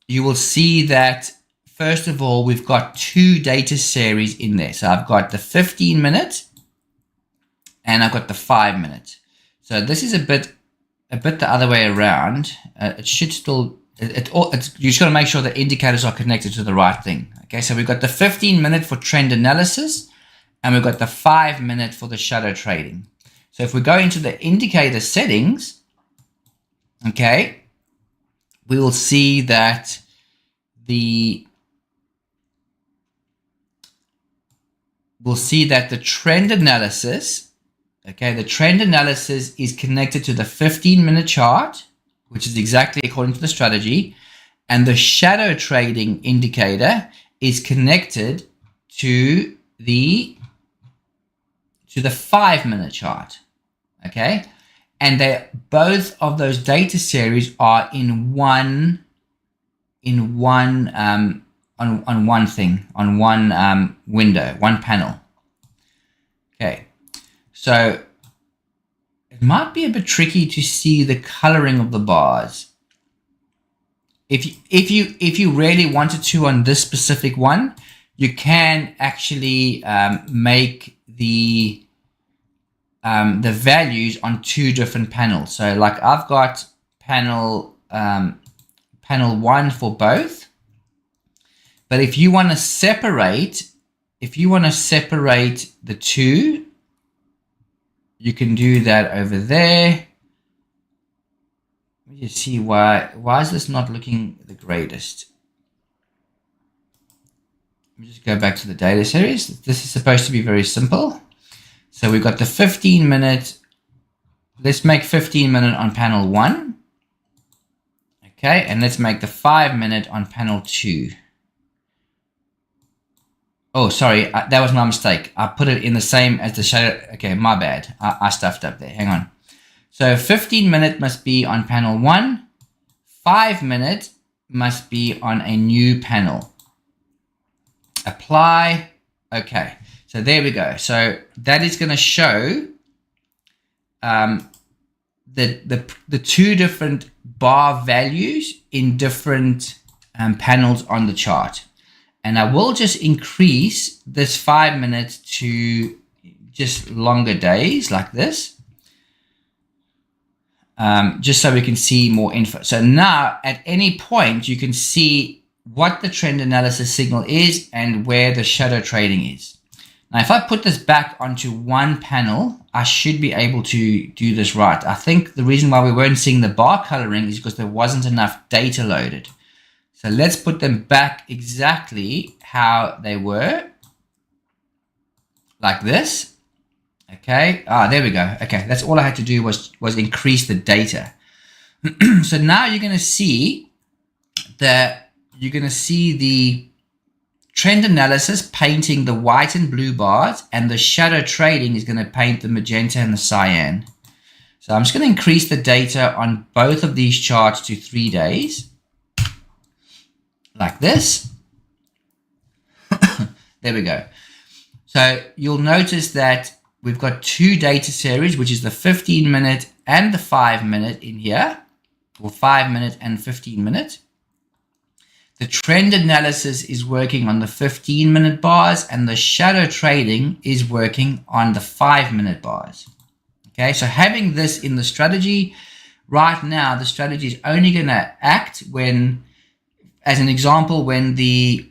Speaker 1: you will see that, first of all, we've got two data series in there. So I've got the 15-minute and I've got the 5-minute. So this is a bit the other way around. It should still, you just got to make sure the indicators are connected to the right thing. Okay, so we've got the 15-minute for trend analysis, and we've got the 5-minute for the shadow trading. So if we go into the indicator settings, okay, we will see that we'll see that the trend analysis, okay, the trend analysis is connected to the 15-minute chart, which is exactly according to the strategy, and the shadow trading indicator is connected to the 5-minute chart, okay, and both of those data series are on one window, one panel. Okay, so it might be a bit tricky to see the coloring of the bars. If you really wanted to on this specific one, you can actually make the values on two different panels. So like I've got panel panel 1 for both. But if you want to separate, the two, you can do that over there. Let me just see why is this not looking the greatest. Let me just go back to the data series. This is supposed to be very simple. So we've got the 15-minute. Let's make 15-minute on panel 1. Okay, and let's make the 5-minute on panel 2. Oh, sorry, that was my mistake. I put it in the same as the shadow. Okay, my bad. I stuffed up there. Hang on. So 15-minute must be on panel 1. 5-minute must be on a new panel. Apply. Okay, so there we go. So that is going to show the two different bar values in different panels on the chart. And I will just increase this 5 minutes to just longer days like this, just so we can see more info. So now at any point you can see what the trend analysis signal is and where the shadow trading is. Now if I put this back onto one panel, I should be able to do this right. I think the reason why we weren't seeing the bar coloring is because there wasn't enough data loaded. So let's put them back exactly how they were, like this. Okay, there we go. Okay, that's all I had to do was increase the data. So now you're going to see the trend analysis painting the white and blue bars, and the shadow trading is going to paint the magenta and the cyan. So I'm just going to increase the data on both of these charts to 3 days. Like this. There we go. So you'll notice that we've got two data series, which is the 15-minute and the 5-minute in here, or 5-minute and 15-minute. The trend analysis is working on the 15-minute bars, and the shadow trading is working on the 5-minute bars. Okay, so having this in the strategy right now, the strategy is only going to act when, as an example, when the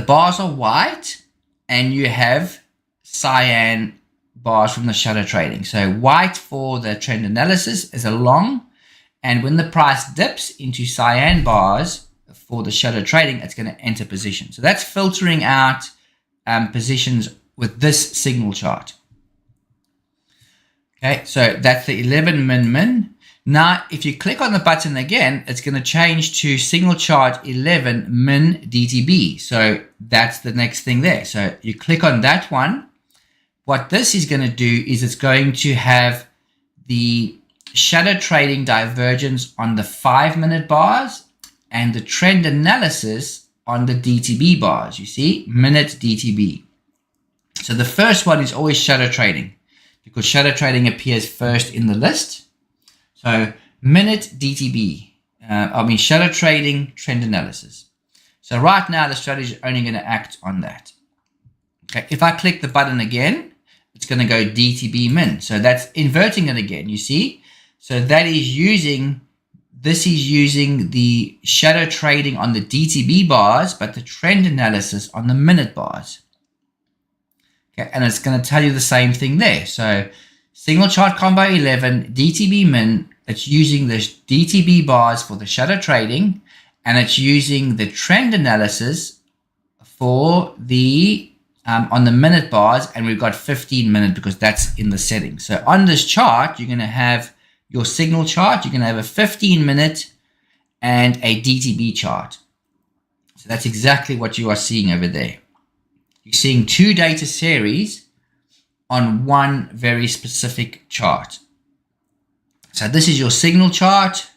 Speaker 1: bars are white and you have cyan bars from the shadow trading. So white for the trend analysis is a long, and when the price dips into cyan bars for the shadow trading, it's going to enter position. So that's filtering out positions with this signal chart. Okay, so that's the 11 min. Now, if you click on the button again, it's going to change to signal chart 11 min DTB. So that's the next thing there. So you click on that one. What this is going to do is it's going to have the shadow trading divergence on the 5-minute bars and the trend analysis on the DTB bars. You see, minute DTB. So the first one is always shadow trading, because shadow trading appears first in the list. So minute DTB, shadow trading, trend analysis. So right now the strategy is only going to act on that. Okay, if I click the button again, it's going to go DTB min. So that's inverting it again, you see. So that is using the shadow trading on the DTB bars, but the trend analysis on the minute bars. Okay, and it's going to tell you the same thing there. So signal chart combo 11, DTB min, it's using the DTB bars for the shadow trading, and it's using the trend analysis for the on the minute bars, and we've got 15-minute because that's in the settings. So on this chart, you're going to have your signal chart, you're going to have a 15-minute and a DTB chart. So that's exactly what you are seeing over there. You're seeing two data series on one very specific chart. So this is your signal chart,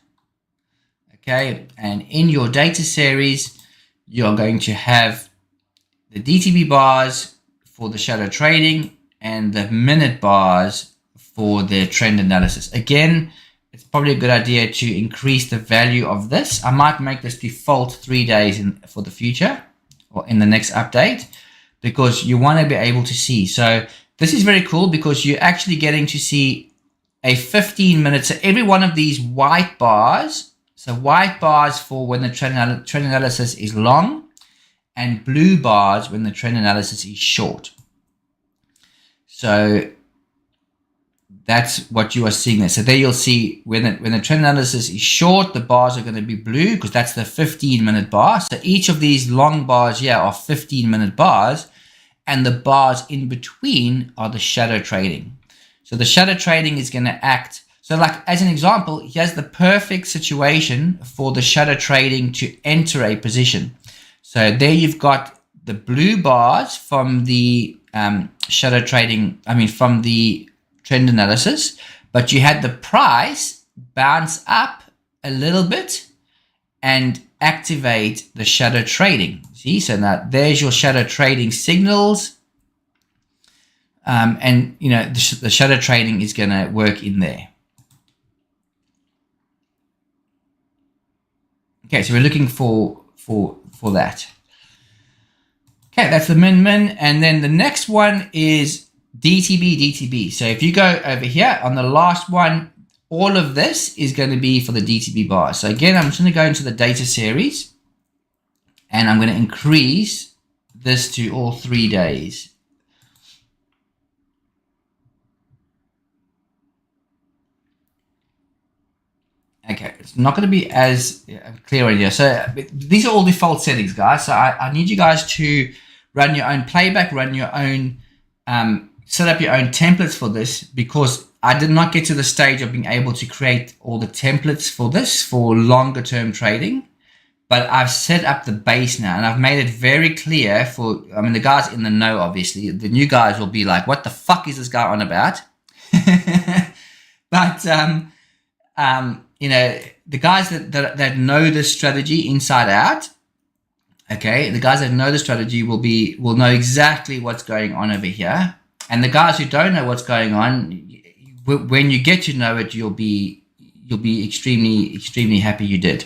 Speaker 1: okay, and in your data series, you're going to have the DTB bars for the shadow trading and the minute bars for the trend analysis. Again, it's probably a good idea to increase the value of this. I might make this default 3 days for the future or in the next update, because you want to be able to see. So this is very cool because you're actually getting to see a 15-minute. So every one of these white bars, so white bars for when the trend analysis is long, and blue bars when the trend analysis is short. So that's what you are seeing there. So there you'll see when the trend analysis is short, the bars are going to be blue because that's the 15-minute bar. So each of these long bars here are 15-minute bars, and the bars in between are the shadow trading. So the shadow trading is going to act. So like as an example, here's the perfect situation for the shadow trading to enter a position. So there you've got the blue bars from the shadow trading, from the trend analysis, but you had the price bounce up a little bit and activate the shadow trading. See, so now there's your shadow trading signals, and you know the shadow trading is going to work in there. Okay, so we're looking for that. Okay, that's the min, and then the next one is DTB. So if you go over here on the last one, all of this is going to be for the DTB bar. So again, I'm just going to go into the data series, and I'm going to increase this to all 3 days. Okay, it's not going to be as clear in here. So these are all default settings, guys. So I need you guys to run your own playback, run your own, set up your own templates for this, because I did not get to the stage of being able to create all the templates for this for longer term trading. But I've set up the base now, and I've made it very clear for, the guys in the know, obviously. The new guys will be like, what the fuck is this guy on about? But, you know, the guys that know this strategy inside out, okay, the guys that know the strategy will know exactly what's going on over here. And the guys who don't know what's going on, when you get to know it, you'll be extremely happy you did.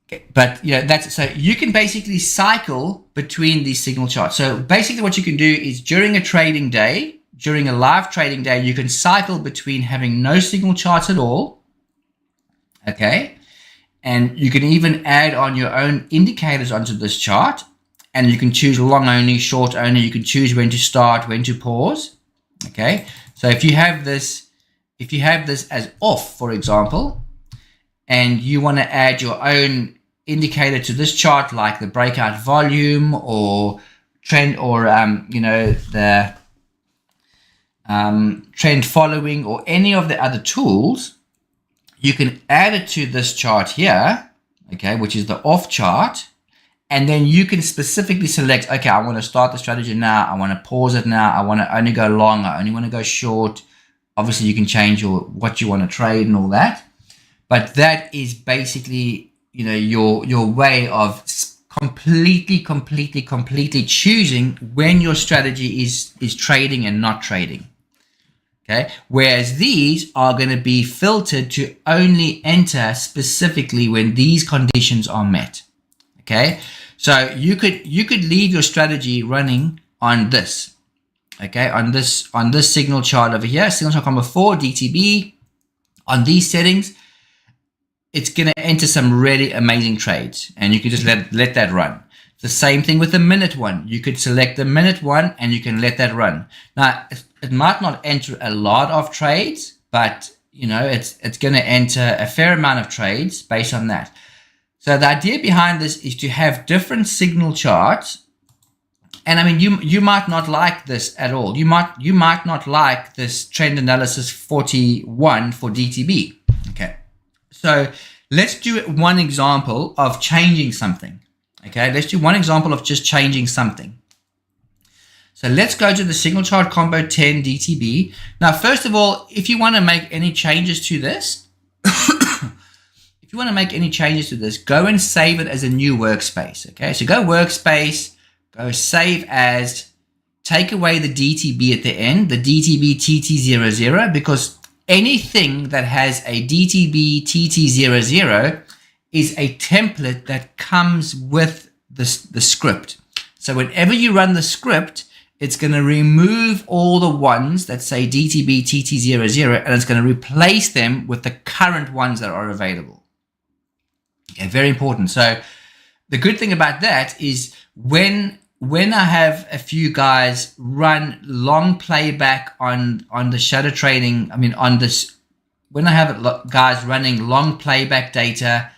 Speaker 1: Okay, but you know, that's so you can basically cycle between these signal charts. So basically what you can do is during a trading day, during a live trading day, you can cycle between having no signal charts at all. Okay. And you can even add on your own indicators onto this chart, and you can choose long only, short only. You can choose when to start, when to pause. Okay. So if you have this as off, for example, and you want to add your own indicator to this chart, like the breakout volume or trend, or you know, the trend following, or any of the other tools, you can add it to this chart here, okay, which is the off chart. And then you can specifically select, okay, I want to start the strategy now, I want to pause it now, I want to only go long, I only want to go short. Obviously you can change what you want to trade and all that, but that is basically, you know, your way of completely choosing when your strategy is trading and not trading. Okay, whereas these are going to be filtered to only enter specifically when these conditions are met. Okay, so you could leave your strategy running on this. Okay, on this signal chart over here, signal chart number 4, DTB. On these settings, it's going to enter some really amazing trades, and you can just let that run. The same thing with the minute one. You could select the minute one and you can let that run. Now, it might not enter a lot of trades, but you know, it's going to enter a fair amount of trades based on that. So the idea behind this is to have different signal charts. And I mean, you might not like this at all. You might not like this trend analysis 41 for DTB. Okay. So let's do one example of changing something. Okay, let's do one example of just changing something. So let's go to the signal chart combo 10 DTB. Now, first of all, if you want to make any changes to this, go and save it as a new workspace. Okay, so go workspace, go save as, take away the DTB at the end, the DTB TT00, because anything that has a DTB TT00 is a template that comes with the script. So whenever you run the script, it's going to remove all the ones that say DTB TT00, and it's going to replace them with the current ones that are available. Okay, very important. So the good thing about that is when I have a few guys run long playback on the shadow trading, on this, when I have guys running long playback data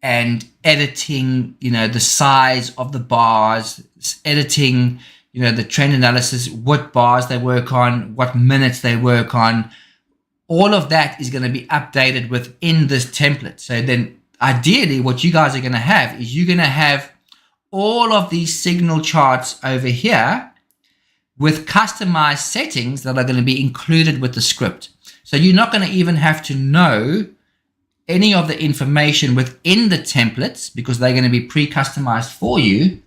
Speaker 1: and editing, the size of the bars, editing, the trend analysis, what bars they work on, what minutes they work on, all of that is going to be updated within this template. So then ideally what you guys are going to have is you're going to have all of these signal charts over here with customized settings that are going to be included with the script. So you're not going to even have to know any of the information within the templates because they're going to be pre-customized for you.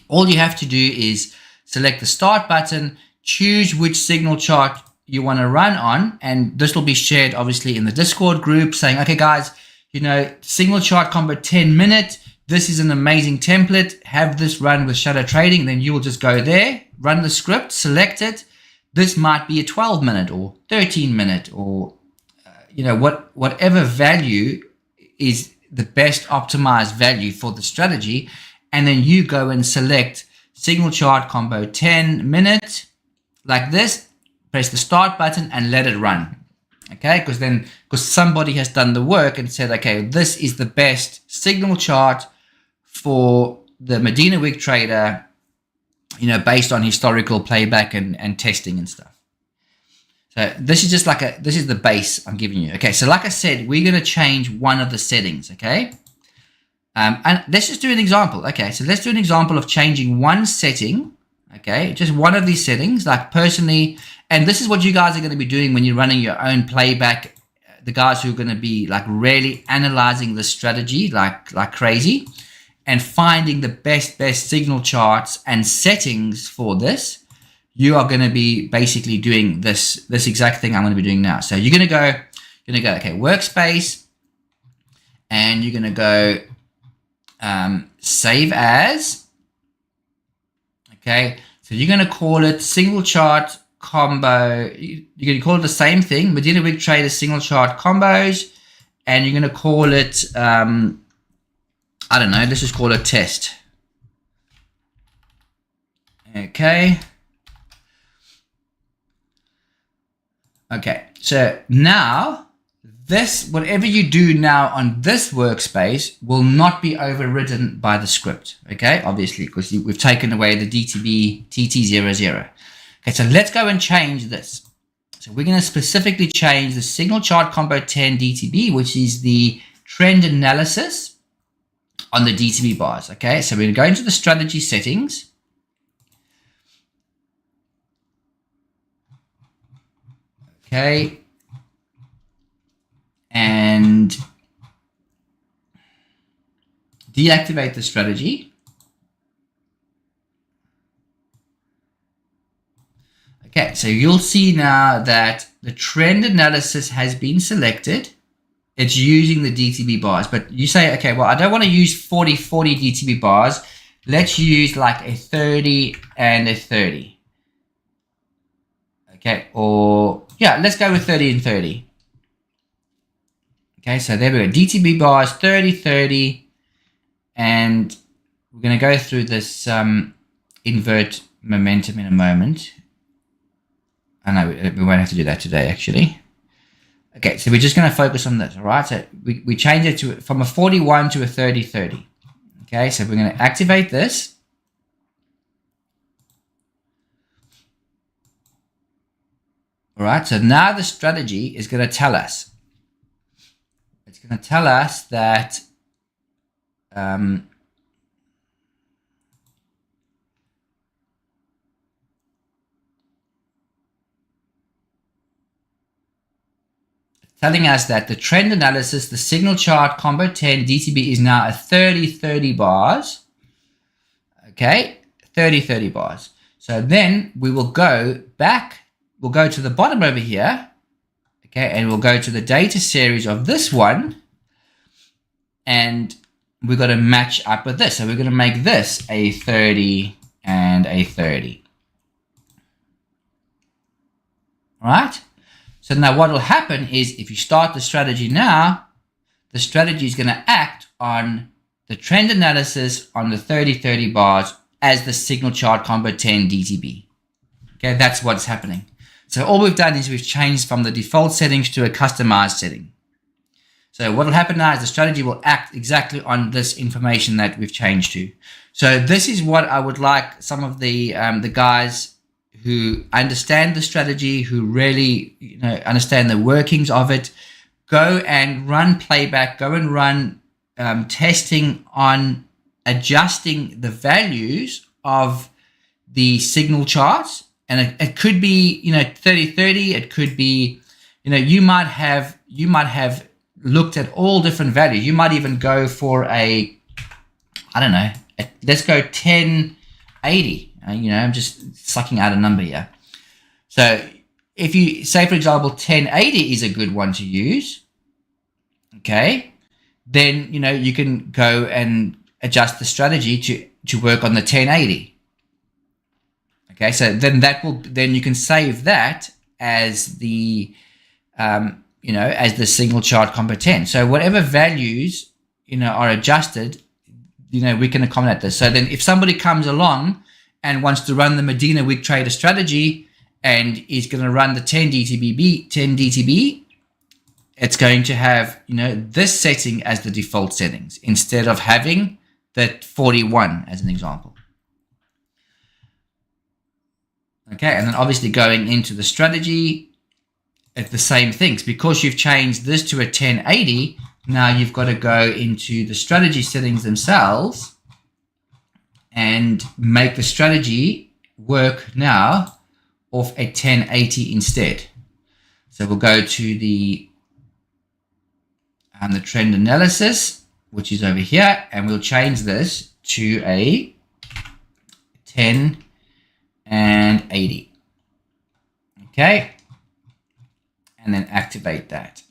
Speaker 1: All you have to do is select the start button, choose which signal chart you want to run on, and this will be shared obviously in the Discord group saying, okay guys, signal chart combo 10 minute, this is an amazing template, have this run with shadow trading. Then you will just go there, run the script, select it. This might be a 12 minute or 13 minute or whatever value is the best optimized value for the strategy. And then you go and select signal chart combo 10 minute like this, press the start button and let it run. Okay, because somebody has done the work and said, okay, this is the best signal chart for the Modena Wick Trader, based on historical playback and testing and stuff. So this is just this is the base I'm giving you. Okay, so like I said, we're going to change one of the settings. Okay, and let's just do an example. Okay, so let's do an example of changing one setting. Okay, just one of these settings, like personally, and this is what you guys are going to be doing when you're running your own playback. The guys who are going to be really analyzing the strategy like crazy and finding the best
Speaker 2: signal charts and settings for this, you are going to be basically doing this exact thing I'm going to be doing now. So you're going to go, okay, workspace, and you're going to go save as. Okay, so you're going to call it single chart combo. You're going to call it the same thing, Modena Wick Trader single chart combos, and you're going to call it, I don't know, let's just call it test. Okay. Okay, so now this, whatever you do now on this workspace will not be overridden by the script, okay? Obviously, because we've taken away the DTB TT00. Okay, so let's go and change this. So we're going to specifically change the signal chart combo 10 DTB, which is the trend analysis on the DTB bars, okay? So we're going to go into the strategy settings. Okay. And deactivate the strategy. Okay, so you'll see now that the trend analysis has been selected. It's using the DTB bars, but you say, okay, well, I don't want to use 40 DTB bars. Let's use like a 30 and a 30. Okay, or yeah, let's go with 30 and 30. Okay, so there we go. DTB bars, 30, 30. And we're going to go through this invert momentum in a moment. I know we won't have to do that today, actually. Okay, so we're just going to focus on this, all right? So we change it from a 41 to a 30, 30. Okay, so we're going to activate this. All right, so now the strategy is going to tell us. It's going to tell us that telling us that the trend analysis, the signal chart combo 10 DTB is now a 30 bars. Okay, 30 bars. So then we will go back. We'll go to the bottom over here. Okay, and we'll go to the data series of this one, and we've got to match up with this. So we're going to make this a 30 and a 30. right? So now what will happen is if you start the strategy now, the strategy is going to act on the trend analysis on the 30-30 bars as the signal chart combo 10 DTB. Okay, that's what's happening. So all we've done is we've changed from the default settings to a customized setting. So what will happen now is the strategy will act exactly on this information that we've changed to. So this is what I would like some of the guys who understand the strategy, who really understand the workings of it, go and run playback, go and run testing on adjusting the values of the signal charts. And it could be 30-30. It could be you might have looked at all different values. You might even go for let's go 1080. I'm just sucking out a number here. So if you say, for example, 1080 is a good one to use, okay, then you can go and adjust the strategy to work on the 1080. Okay, so then you can save that as the as the signal chart combo 10. So whatever values are adjusted, we can accommodate this. So then if somebody comes along and wants to run the Modena Wick Trader strategy and is going to run the 10 DTB, it's going to have this setting as the default settings instead of having that 41 as an example. Okay, and then obviously going into the strategy, it's the same things. Because you've changed this to a 1080, now you've got to go into the strategy settings themselves and make the strategy work now off a 1080 instead. So we'll go to the trend analysis, which is over here, and we'll change this to a 10 and 80. Okay, and then activate that.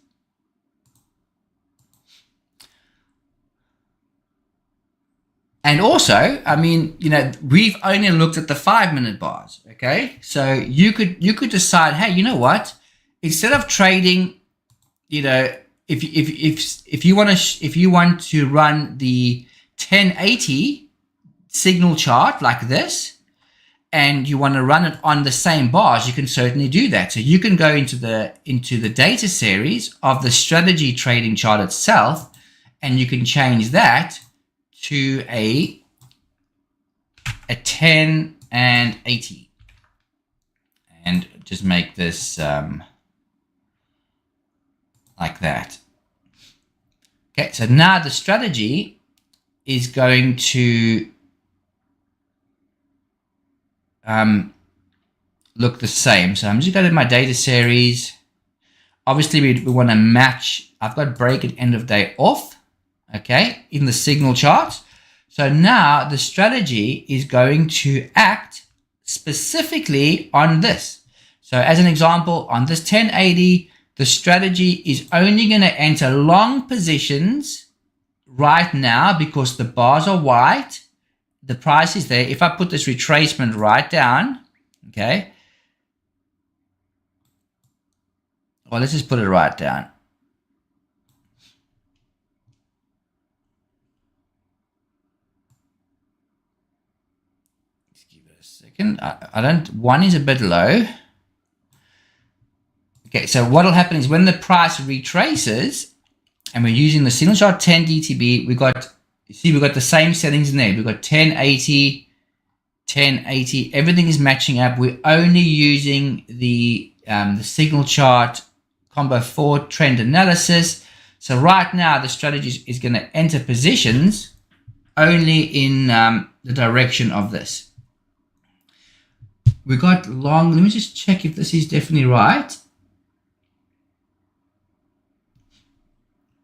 Speaker 2: And also, we've only looked at the 5-minute bars. Okay, so you could decide, hey, you know what? Instead of trading, if you want to run the 1080 signal chart like this, and you want to run it on the same bars, you can certainly do that. So you can go into the data series of the strategy trading chart itself, and you can change that to a 10 and 80, and just make this like that. Okay, so now the strategy is going to look the same. So I'm just going to my data series. Obviously, we want to match. I've got break at end of day off, okay, in the signal chart. So now the strategy is going to act specifically on this. So as an example, on this 1080, the strategy is only going to enter long positions right now because the bars are white. The price is there. If I put this retracement right down, okay, well, let's just put it right down. Let's give it a second. One is a bit low. Okay, so what will happen is when the price retraces, and we're using the signal chart 10 DTB, we've got the same settings in there. We've got 1080, 1080. Everything is matching up. We're only using the signal chart combo 4 trend analysis. So right now the strategy is going to enter positions only in the direction of this. We got long. Let me just check if this is definitely right.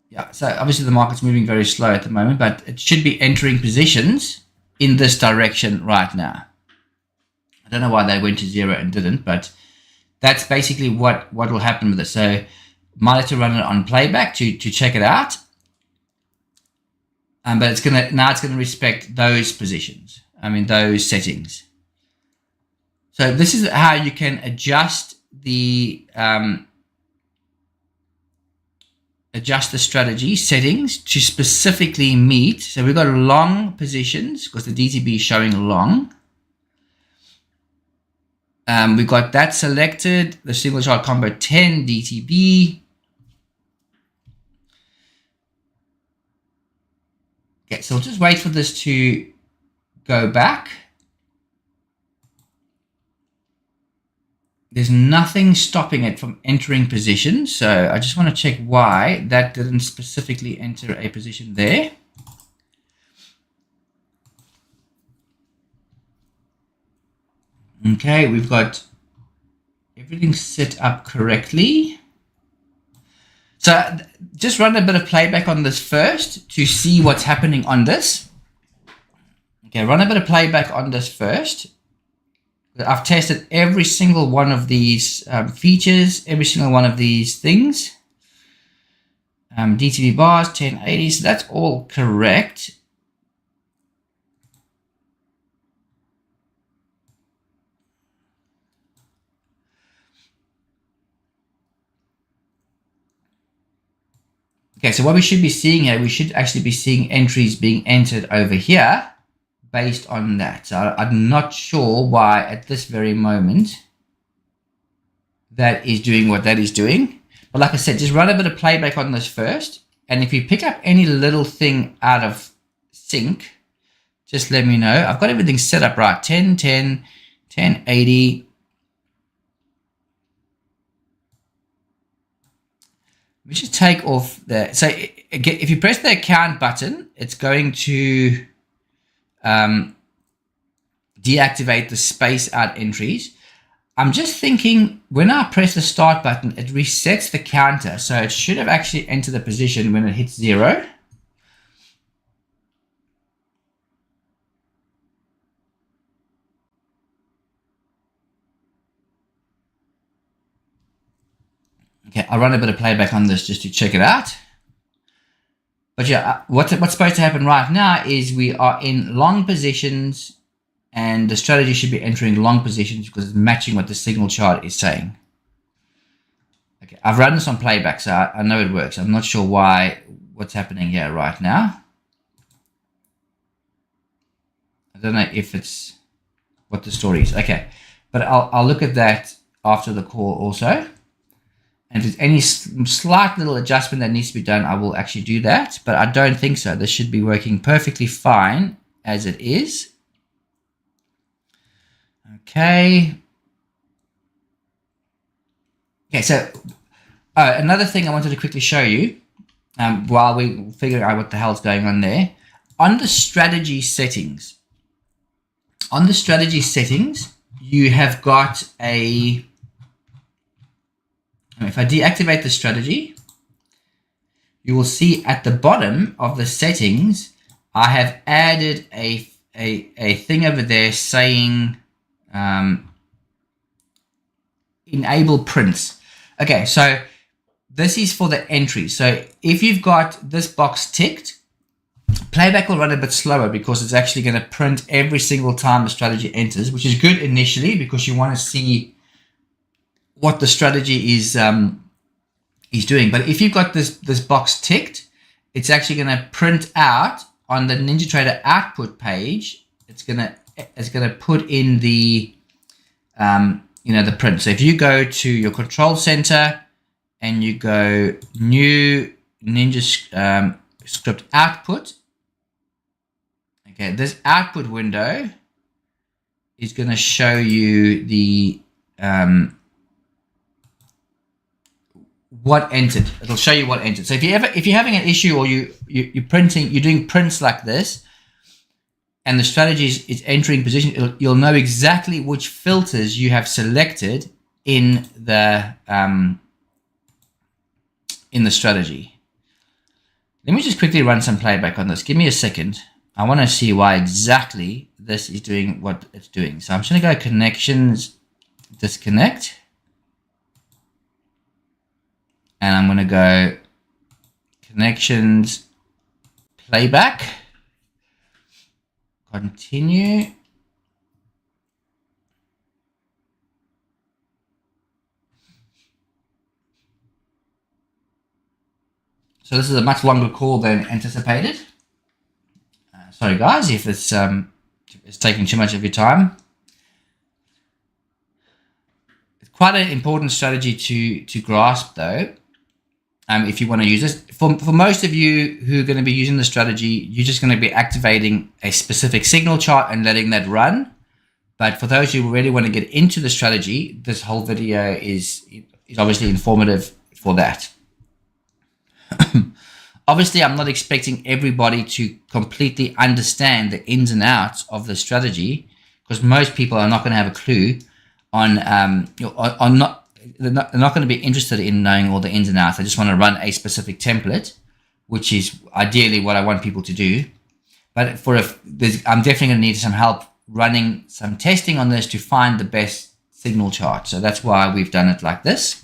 Speaker 2: Yeah, so obviously the market's moving very slow at the moment, but it should be entering positions in this direction right now. I don't know why they went to 0 and didn't, but that's basically what will happen with it. So might have to run it on playback to check it out. But it's gonna respect those positions. Those settings. So this is how you can adjust the adjust the strategy settings to specifically meet. So we've got long positions because the DTB is showing long. We've got that selected, the single chart combo 10 DTB. Okay, so we'll just wait for this to go back. There's nothing stopping it from entering position. So I just want to check why that didn't specifically enter a position there. Okay, we've got everything set up correctly. So just run a bit of playback on this first to see what's happening on this. Okay, run a bit of playback on this first. I've tested every single one of these features, every single one of these things. DTB bars, 1080, so that's all correct. Okay, so what we should be seeing here, we should actually be seeing entries being entered over here based on that. So I'm not sure why at this very moment that is doing what that is doing. But like I said, just run a bit of playback on this first. And if you pick up any little thing out of sync, just let me know. I've got everything set up right. 1010, 1080. We just take off the, so if you press the account button, it's going to deactivate the space out entries. I'm just thinking when I press the start button, it resets the counter. So it should have actually entered the position when it hits 0. Okay, I'll run a bit of playback on this just to check it out. But yeah, what's supposed to happen right now is we are in long positions and the strategy should be entering long positions because it's matching what the signal chart is saying. Okay, I've run this on playback, so I know it works. I'm not sure what's happening here right now. I don't know if it's what the story is. Okay, but I'll look at that after the call also. And if there's any slight little adjustment that needs to be done, I will actually do that. But I don't think so. This should be working perfectly fine as it is. Okay. Okay, so another thing I wanted to quickly show you while we're figuring out what the hell's going on there. On the strategy settings, you have got a... If I deactivate the strategy, you will see at the bottom of the settings, I have added a thing over there saying enable prints. Okay, so this is for the entry. So if you've got this box ticked, playback will run a bit slower because it's actually going to print every single time the strategy enters, which is good initially because you want to see what the strategy is doing. But if you've got this box ticked, it's actually going to print out on the NinjaTrader output page. It's going to put in the the print. So if you go to your control center and you go new Ninja script output, okay, this output window is going to show you the what entered. It'll show you what entered. So if you're having an issue or you're doing prints like this, and the strategy is entering position, you'll know exactly which filters you have selected in the strategy. Let me just quickly run some playback on this. Give me a second. I want to see why exactly this is doing what it's doing. So I'm just going to go connections, disconnect. And I'm going to go connections, playback, continue. So this is a much longer call than anticipated. Sorry guys if it's taking too much of your time. It's quite an important strategy to grasp though. If you want to use this, for most of you who are going to be using the strategy, you're just going to be activating a specific signal chart and letting that run. But for those who really want to get into the strategy, this whole video is obviously informative for that. Obviously, I'm not expecting everybody to completely understand the ins and outs of the strategy, because most people are not going to have a clue on they're not going to be interested in knowing all the ins and outs. They just want to run a specific template, which is ideally what I want people to do. But I'm definitely going to need some help running some testing on this to find the best signal chart. So that's why we've done it like this.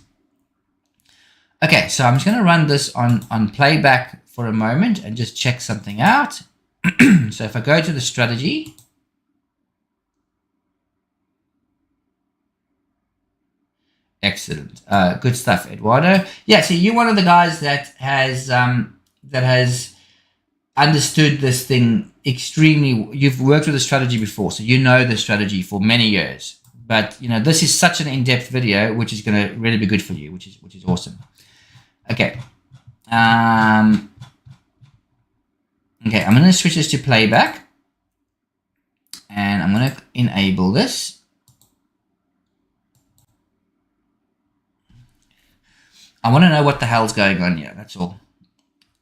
Speaker 2: Okay, so I'm just going to run this on playback for a moment and just check something out. So if I go to the strategy, excellent, good stuff, Eduardo. Yeah, so you're one of the guys that has understood this thing extremely. You've worked with the strategy before, so you know the strategy for many years. But you know, this is such an in-depth video, which is going to really be good for you, which is awesome. Okay. Okay, I'm going to switch this to playback, and I'm going to enable this. I want to know what the hell's going on here. That's all.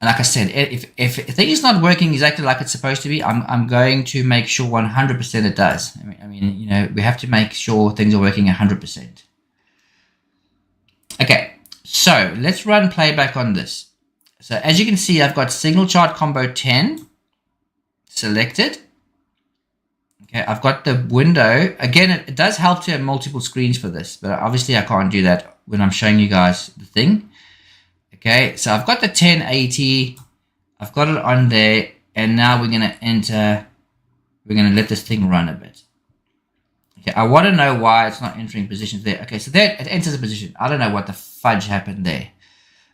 Speaker 2: And like I said, if things not working exactly like it's supposed to be, I'm going to make sure 100% it does. I mean, you know, we have to make sure things are working 100%. Okay, so let's run playback on this. So as you can see, I've got signal chart combo 10 selected. Okay, I've got the window. Again, it does help to have multiple screens for this, but obviously I can't do that when I'm showing you guys the thing. Okay, so I've got the 1080, I've got it on there, and now we're going to enter, we're going to let this thing run a bit. Okay, I want to know why it's not entering positions there. Okay, so there it enters a position. I don't know what the fudge happened there.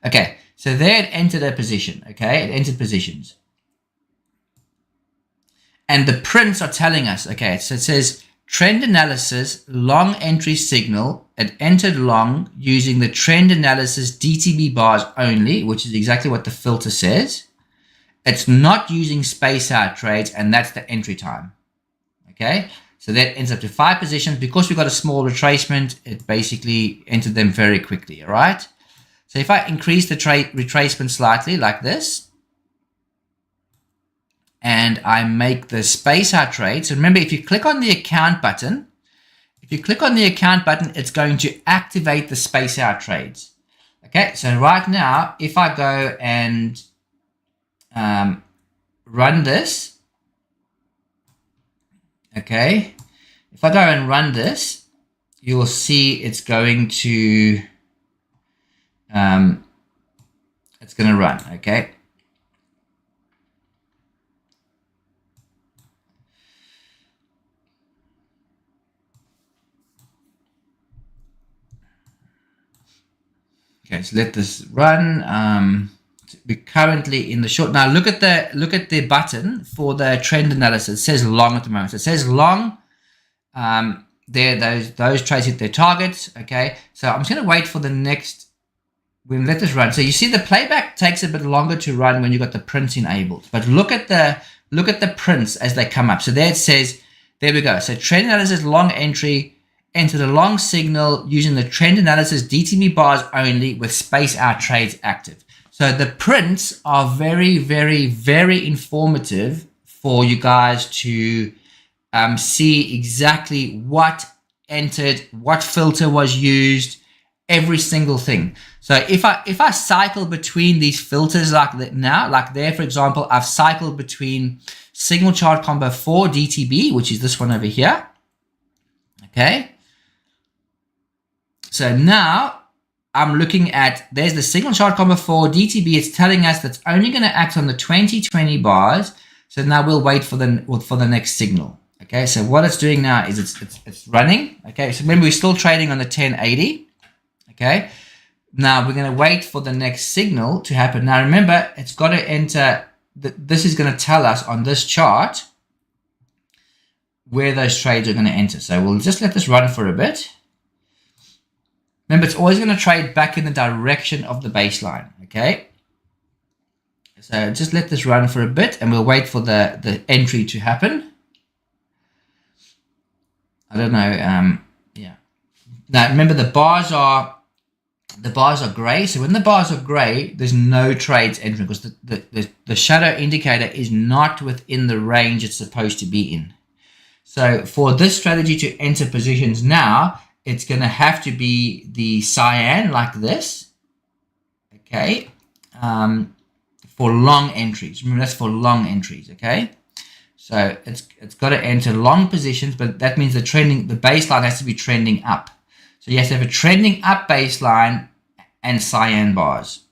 Speaker 2: Okay, so there it entered a position. Okay, it entered positions. And the prints are telling us, okay, so it says trend analysis, long entry signal. It entered long using the trend analysis DTB bars only, which is exactly what the filter says. It's not using space out trades, and that's the entry time. Okay, so that ends up to 5 positions. Because we've got a small retracement, it basically entered them very quickly. All right, so if I increase the retracement slightly like this, and I make the space out trade. So remember, if you click on the account button, it's going to activate the space out trades. Okay, so right now, if I go and run this, okay, if I go and run this, you will see it's going to run. Okay. Okay, so let this run. We're currently in the short. Now look at the button for the trend analysis. It says long at the moment. So it says long. There, those trades hit their targets. Okay, so I'm just going to wait for the next. We'll let this run. So you see the playback takes a bit longer to run when you've got the prints enabled. But look at the prints as they come up. So there it says, there we go. So trend analysis long entry. Enter the long signal using the trend analysis DTB bars only with space out trades active. So the prints are very, very, very informative for you guys to see exactly what entered, what filter was used, every single thing. So if I cycle between these filters like that now, like there, for example, I've cycled between signal chart combo 4 DTB, which is this one over here. Okay. So now I'm looking at, there's the signal chart combo 4 DTB. It's telling us that's only going to act on the 2020 bars. So now we'll wait for the next signal. Okay, so what it's doing now is it's running. Okay, so remember we're still trading on the 1080. Okay, Now we're going to wait for the next signal to happen. Now remember, it's got to enter, this is going to tell us on this chart where those trades are going to enter. So we'll just let this run for a bit. Remember, it's always going to trade back in the direction of the baseline, okay? So just let this run for a bit and we'll wait for the entry to happen. I don't know, yeah. Now remember, the bars are gray. So when the bars are gray, there's no trades entering because the shadow indicator is not within the range it's supposed to be in. So for this strategy to enter positions now, it's going to have to be the cyan like this, okay, for long entries. Remember, that's for long entries, okay? So it's got to enter long positions, but that means the baseline has to be trending up. So you have to have a trending up baseline and cyan bars.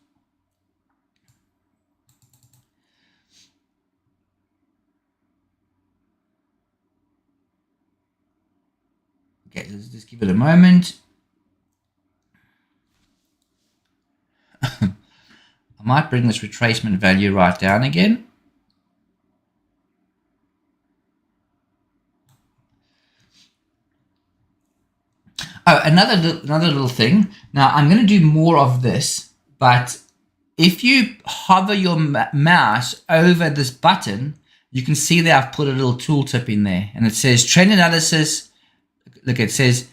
Speaker 2: Okay, let's just give it a moment. I might bring this retracement value right down again. Oh, another little thing. Now, I'm going to do more of this, but if you hover your mouse over this button, you can see that I've put a little tooltip in there, and it says trend analysis. Look, it says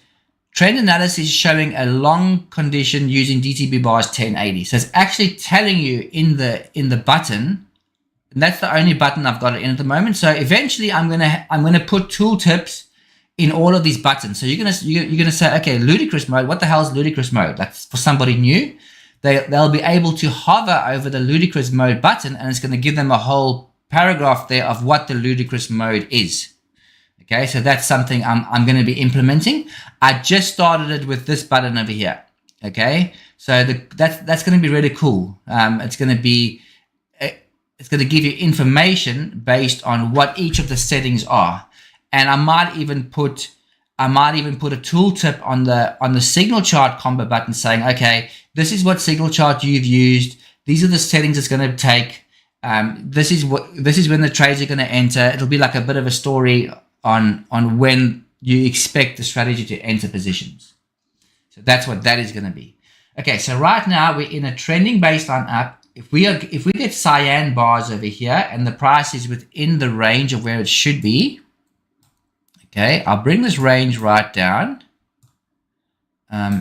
Speaker 2: trend analysis showing a long condition using DTB bars 1080. So it's actually telling you in the button, and that's the only button I've got it in at the moment. So eventually I'm gonna put tooltips in all of these buttons. So you're gonna say, okay, ludicrous mode. What the hell is ludicrous mode? Like for somebody new, they'll be able to hover over the ludicrous mode button, and it's going to give them a whole paragraph there of what the ludicrous mode is. Okay, so that's something I'm going to be implementing. I just started it with this button over here. Okay, so that's going to be really cool. It's going to give you information based on what each of the settings are, and I might even put a tooltip on the signal chart combo button saying, okay, this is what signal chart you've used. These are the settings it's going to take. This is when the trades are going to enter. It'll be like a bit of a story on when you expect the strategy to enter positions. So that's what that is going to be. Okay, so right now we're in a trending baseline up. If we get cyan bars over here and the price is within the range of where it should be, okay, I'll bring this range right down.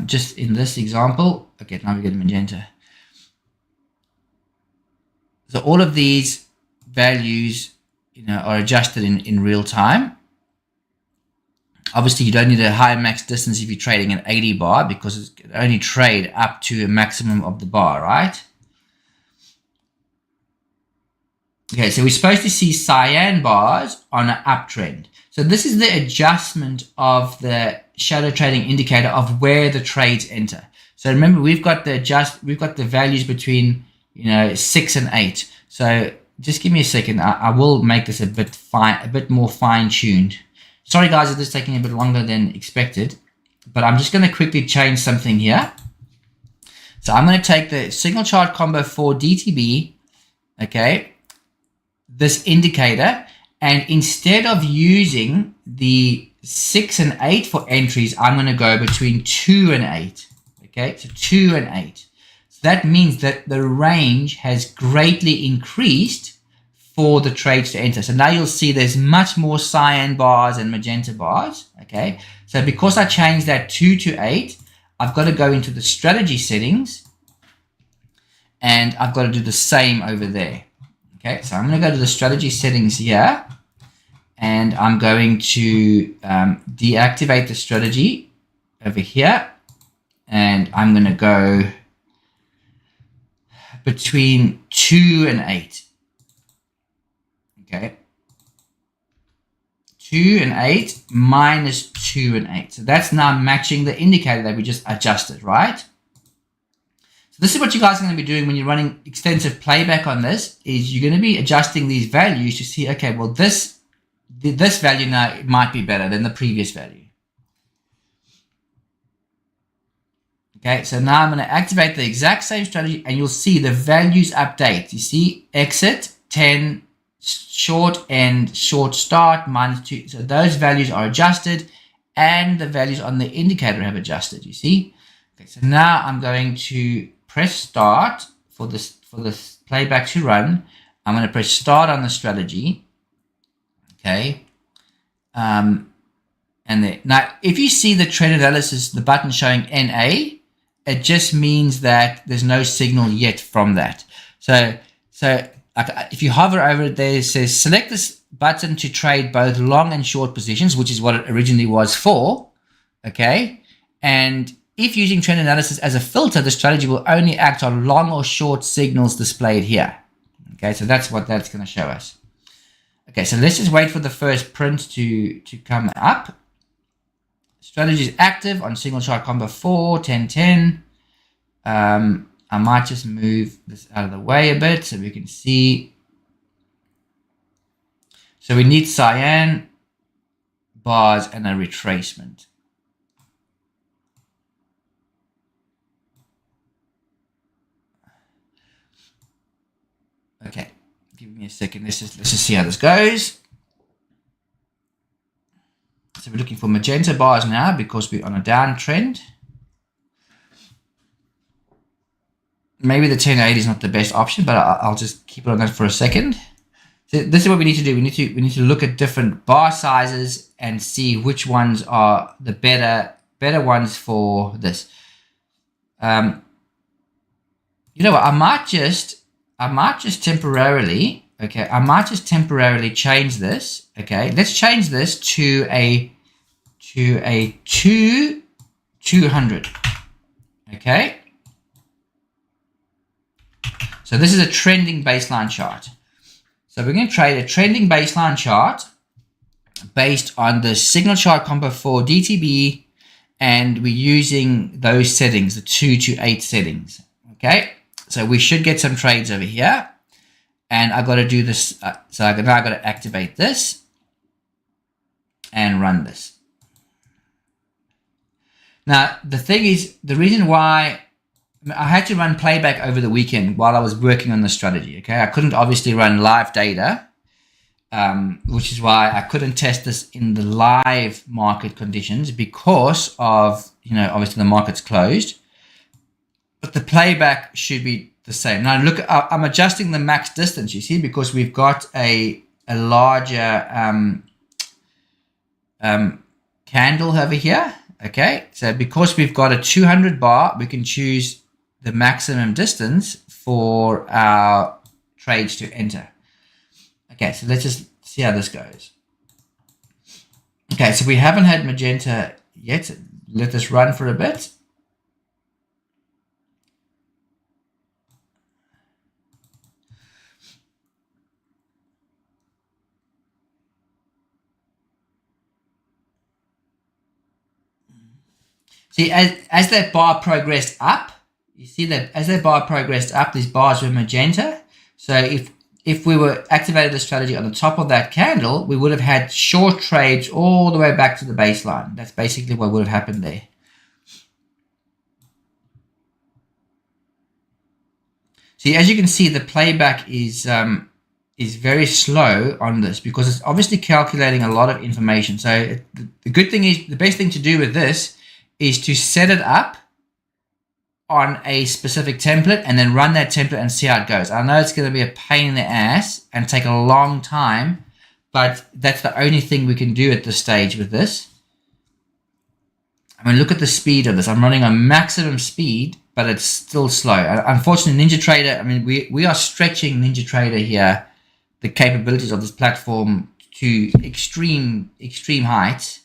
Speaker 2: Just in this example, okay, now we get magenta. So all of these values, are adjusted in real time. Obviously, you don't need a high max distance if you're trading an 80 bar because it can only trade up to a maximum of the bar, right? Okay, so we're supposed to see cyan bars on an uptrend. So this is the adjustment of the shadow trading indicator of where the trades enter. So remember, we've got the values between 6 and 8. So just give me a second. I will make this a bit more fine-tuned. Sorry guys, if this is taking a bit longer than expected, but I'm just going to quickly change something here. So I'm going to take the signal chart combo for DTB, okay, this indicator, and instead of using the 6 and 8 for entries, I'm going to go between 2 and 8, okay, so 2 and 8. So that means that the range has greatly increased for the trades to enter. So now you'll see there's much more cyan bars and magenta bars, okay? So because I changed that 2 to 8, I've got to go into the strategy settings and I've got to do the same over there, okay? So I'm going to go to the strategy settings here and I'm going to deactivate the strategy over here and I'm going to go between 2 and 8. Okay, 2 and 8 minus 2 and 8. So that's now matching the indicator that we just adjusted, right? So this is what you guys are going to be doing when you're running extensive playback on this, is you're going to be adjusting these values to see, okay, well, this value now might be better than the previous value. Okay, so now I'm going to activate the exact same strategy and you'll see the values update. You see exit 10 short and short start -2. So those values are adjusted and the values on the indicator have adjusted, you see. Okay, so now I'm going to press start for this playback to run. I'm going to press start on the strategy. Okay. And then now if you see the trend analysis, the button showing NA, it just means that there's no signal yet from that. So if you hover over it there, it says select this button to trade both long and short positions, which is what it originally was for. Okay. And if using trend analysis as a filter, the strategy will only act on long or short signals displayed here. Okay. So that's what that's going to show us. Okay. So let's just wait for the first print to come up. Strategy is active on signal chart combo 4, 10, 10. I might just move this out of the way a bit so we can see. So we need cyan, bars, and a retracement. Okay, give me a second. Let's just see how this goes. So we're looking for magenta bars now because we're on a downtrend. Maybe the 1080 is not the best option, but I'll just keep it on that for a second. So this is what we need to do. We need to look at different bar sizes and see which ones are the better ones for this. You know what? I might just temporarily. Okay, I might just temporarily change this. Okay, let's change this to a 200. Okay. So this is a trending baseline chart. So we're going to trade a trending baseline chart based on the signal chart combo for DTB, and we're using those settings, the 2 to 8 settings. Okay, so we should get some trades over here, and I got to do this. So now I got to activate this and run this. Now the thing is, the reason why I had to run playback over the weekend while I was working on the strategy. Okay, I couldn't obviously run live data, which is why I couldn't test this in the live market conditions because of, obviously the market's closed. But the playback should be the same. Now look, I'm adjusting the max distance, you see, because we've got a larger candle over here. Okay, so because we've got a 200 bar, we can choose the maximum distance for our trades to enter. Okay, so let's just see how this goes. Okay, so we haven't had magenta yet. Let this run for a bit. See, as that bar progressed up, you see that as that bar progressed up, these bars were magenta. So if we were activated the strategy on the top of that candle, we would have had short trades all the way back to the baseline. That's basically what would have happened there. See, as you can see, the playback is very slow on this because it's obviously calculating a lot of information. So the good thing is, the best thing to do with this is to set it up on a specific template and then run that template and see how it goes. I know it's going to be a pain in the ass and take a long time, but that's the only thing we can do at this stage with this. I mean, look at the speed of this. I'm running on maximum speed, but it's still slow. Unfortunately, NinjaTrader, I mean, we are stretching NinjaTrader here, the capabilities of this platform to extreme heights.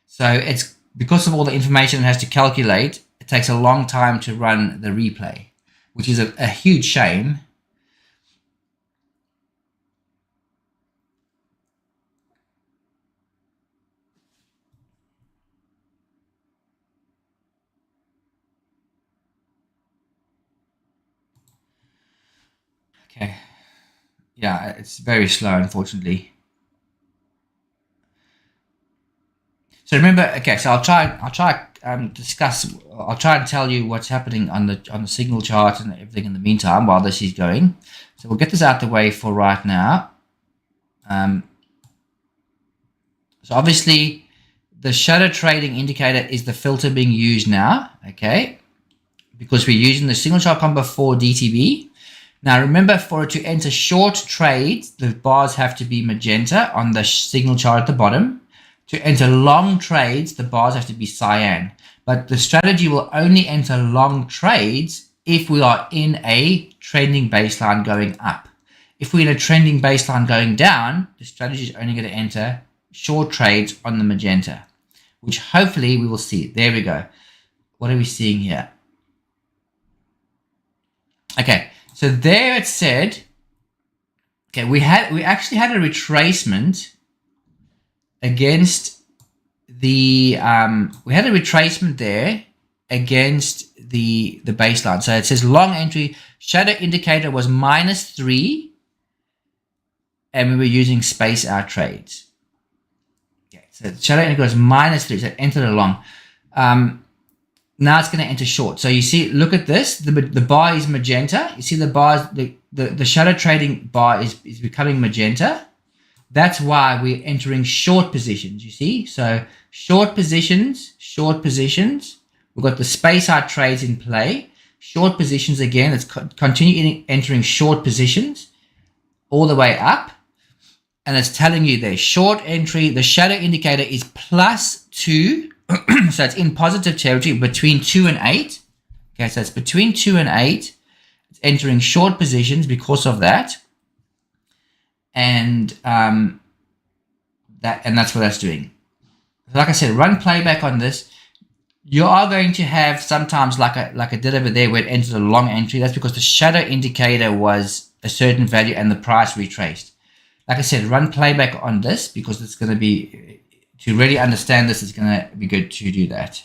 Speaker 2: So it's because of all the information it has to calculate, it takes a long time to run the replay, which is a huge shame. Okay. Yeah, it's very slow, unfortunately. So remember, okay, so I'll try and tell you what's happening on the signal chart and everything in the meantime while this is going. So we'll get this out the way for right now. So obviously the shadow trading indicator is the filter being used now, okay, because we're using the signal chart combo for DTB. Now remember, for it to enter short trades, the bars have to be magenta on the signal chart at the bottom. To enter long trades, the bars have to be cyan. But the strategy will only enter long trades if we are in a trending baseline going up. If we're in a trending baseline going down, the strategy is only going to enter short trades on the magenta, which hopefully we will see. There we go. What are we seeing here? Okay, so there it said, okay, we actually had a retracement against the we had a retracement there against the baseline. So it says long entry shadow indicator was -3, and we were using space out trades. Okay, so the shadow indicator was -3, so it entered along. Now it's going to enter short. So you see, look at this. The bar is magenta. You see the bars, the shadow trading bar is becoming magenta. That's why we're entering short positions, you see. So short positions. We've got the space out trades in play. Short positions again. Let's continue entering short positions all the way up. And it's telling you there, short entry, the shadow indicator is +2. So it's in positive territory between 2 and 8. Okay, so it's between 2 and 8. It's entering short positions because of that. And that's what that's doing. Like I said, run playback on this. You are going to have sometimes like I did over there where it entered a long entry. That's because the shadow indicator was a certain value and the price retraced. Like I said, run playback on this because it's going to be, to really understand this, it's going to be good to do that.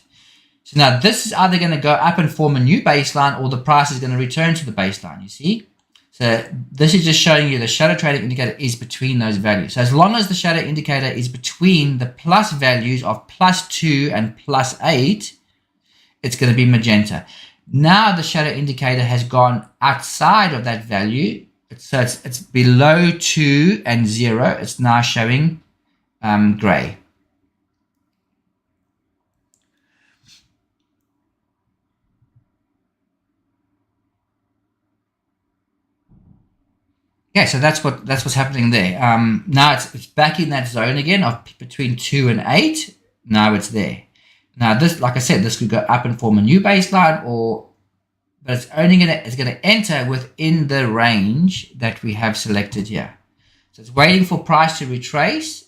Speaker 2: So now this is either going to go up and form a new baseline, or the price is going to return to the baseline, you see. So this is just showing you the shadow trading indicator is between those values. So as long as the shadow indicator is between the plus values of +2 and +8, it's going to be magenta. Now the shadow indicator has gone outside of that value. So it's below 2 and 0. It's now showing gray. Yeah, so that's what's happening there. Now it's back in that zone again of between 2 and 8. Now it's there. Now this, like I said, this could go up and form a new baseline, but it's only gonna enter within the range that we have selected here. So it's waiting for price to retrace,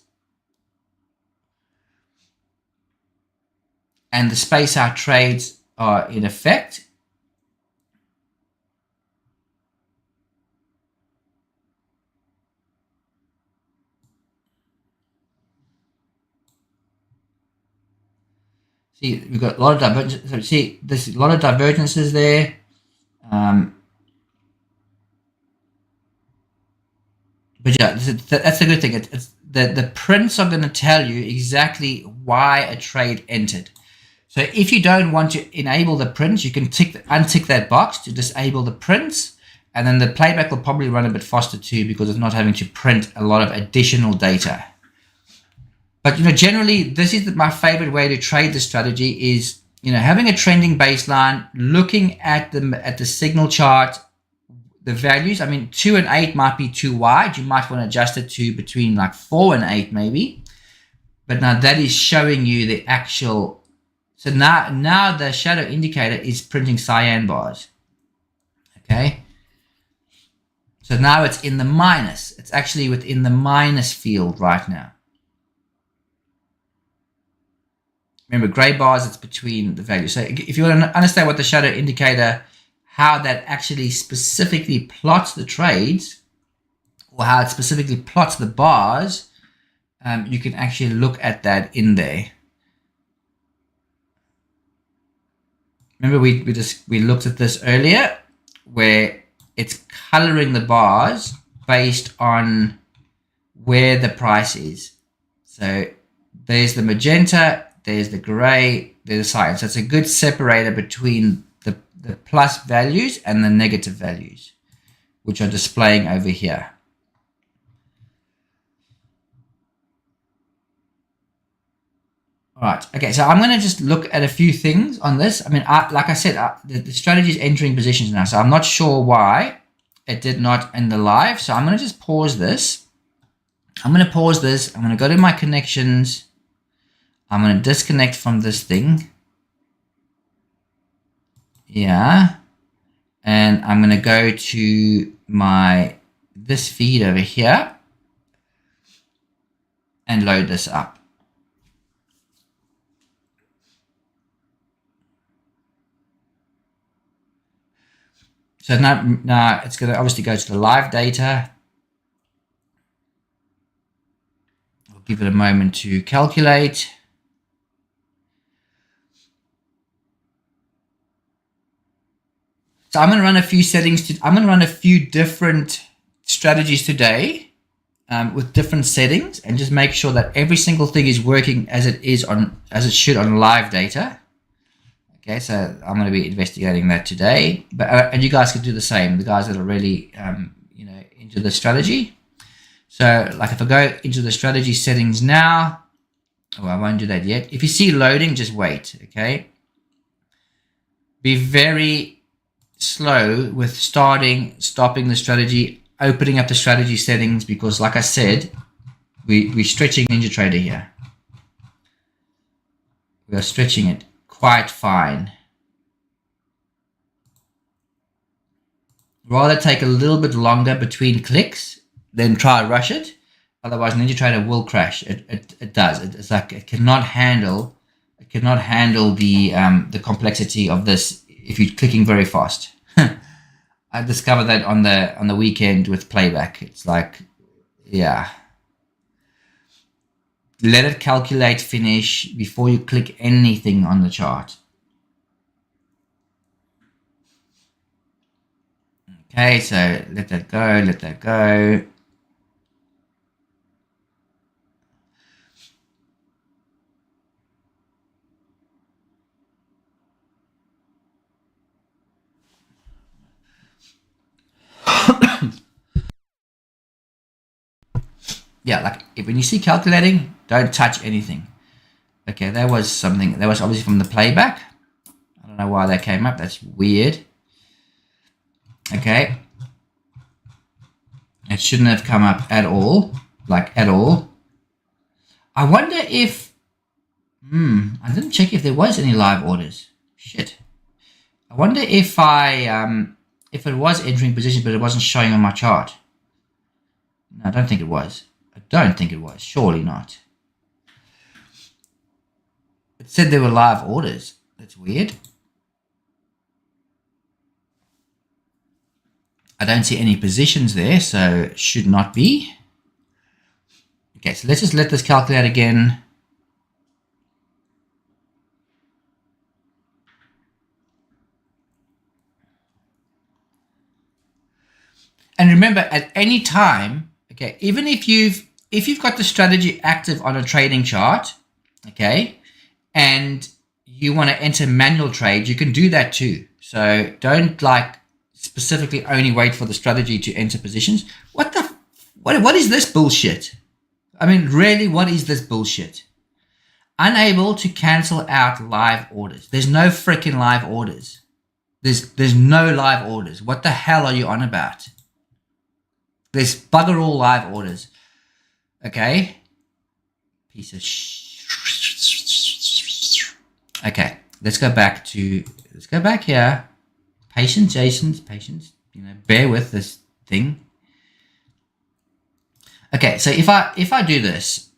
Speaker 2: and the space out trades are in effect. See, we've got a lot of divergences. So see, there's a lot of divergences there. But yeah, that's the good thing. It's the prints are going to tell you exactly why a trade entered. So if you don't want to enable the prints, you can untick that box to disable the prints, and then the playback will probably run a bit faster too because it's not having to print a lot of additional data. But generally, this is my favorite way to trade the strategy is having a trending baseline, looking at the signal chart, the values. I mean, 2 and 8 might be too wide. You might want to adjust it to between like 4 and 8 maybe. But now that is showing you the actual. So now the shadow indicator is printing cyan bars. Okay. So now it's in the minus. It's actually within the minus field right now. Remember, gray bars, it's between the values. So if you want to understand what the shadow indicator, how that actually specifically plots the trades, or how it specifically plots the bars, you can actually look at that in there. Remember, we looked at this earlier, where it's coloring the bars based on where the price is. So there's the magenta, there's the gray, there's the sign. So it's a good separator between the plus values and the negative values, which are displaying over here. All right. Okay. So I'm going to just look at a few things on this. I mean, like I said, the strategy is entering positions now. So I'm not sure why it did not end the live. So I'm going to just pause this. I'm going to pause this. I'm going to go to my connections. I'm going to disconnect from this thing. Yeah. And I'm going to go to this feed over here and load this up. So now it's going to obviously go to the live data. I'll give it a moment to calculate. So I'm going to run a few settings. I'm going to run a few different strategies today with different settings, and just make sure that every single thing is working as it should on live data. Okay, so I'm going to be investigating that today, but and you guys can do the same. The guys that are really into the strategy. So like if I go into the strategy settings now, I won't do that yet. If you see loading, just wait. Okay, be very slow with stopping the strategy, opening up the strategy settings, because like I said, we're stretching NinjaTrader here. We are stretching it quite fine. Rather take a little bit longer between clicks than try to rush it. Otherwise, NinjaTrader will crash. It does. It's like it cannot handle the complexity of this if you're clicking very fast. I discovered that on the weekend with playback. It's like, yeah. Let it calculate finish before you click anything on the chart. Okay, so let that go, let that go. Yeah, like when you see calculating, don't touch anything. Okay, that was obviously from the playback. I don't know why that came up. That's weird. Okay. It shouldn't have come up at all. Like at all. I wonder if I didn't check if there was any live orders. Shit. I wonder if if it was entering position but it wasn't showing on my chart. No, I don't think it was. I don't think it was. Surely not. It said there were live orders. That's weird. I don't see any positions there, so it should not be. Okay, so let's just let this calculate again. And remember, at any time, okay, even if you've got the strategy active on a trading chart, okay, and you want to enter manual trades, you can do that too. So don't like specifically only wait for the strategy to enter positions. What is this bullshit? I mean, really, what is this bullshit? Unable to cancel out live orders. There's no freaking live orders. There's no live orders. What the hell are you on about? There's bugger all live orders. Okay. Piece of Okay. Let's go back here. Patience, Jason. Patience. Bear with this thing. Okay. So if I do this,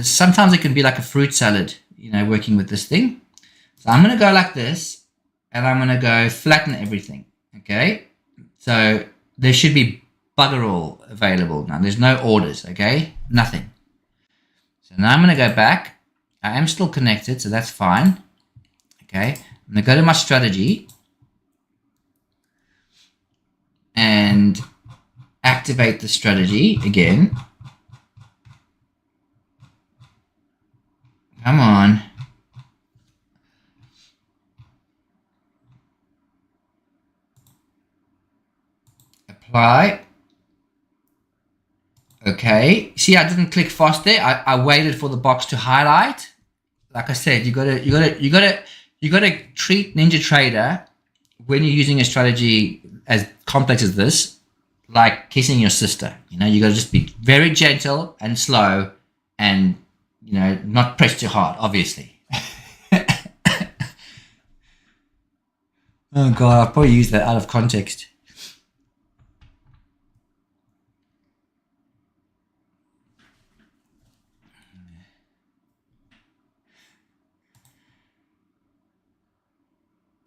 Speaker 2: sometimes it can be like a fruit salad, working with this thing. So I'm going to go like this, and I'm going to go flatten everything. Okay. So there should be bugger all available now. There's no orders, okay? Nothing. So now I'm going to go back. I am still connected, so that's fine. Okay. I'm going to go to my strategy and activate the strategy again. Come on. Apply. Okay. See, I didn't click fast there. I waited for the box to highlight. Like I said, you gotta treat NinjaTrader when you're using a strategy as complex as this, like kissing your sister. You know, you gotta just be very gentle and slow, and you know, not press too hard, obviously. Oh god, I'll probably use that out of context.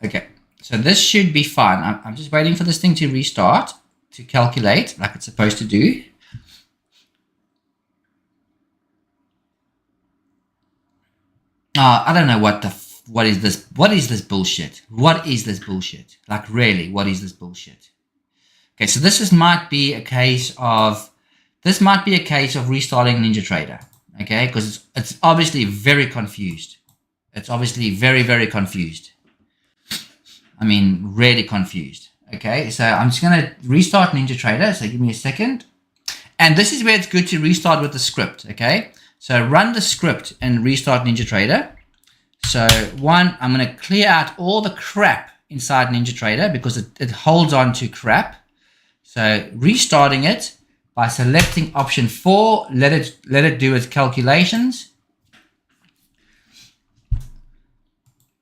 Speaker 2: Okay, so this should be fine. I'm just waiting for this thing to restart, to calculate like it's supposed to do. I don't know what is this? What is this bullshit? What is this bullshit? Like really, what is this bullshit? Okay, so this might be a case of restarting NinjaTrader. Okay, because it's obviously very confused. It's obviously very, very confused. I mean, really confused. Okay, so I'm just going to restart NinjaTrader. So give me a second. And this is where it's good to restart with the script. Okay, so run the script and restart NinjaTrader. So one, I'm going to clear out all the crap inside NinjaTrader because it holds on to crap. So restarting it by selecting option 4, let it do its calculations.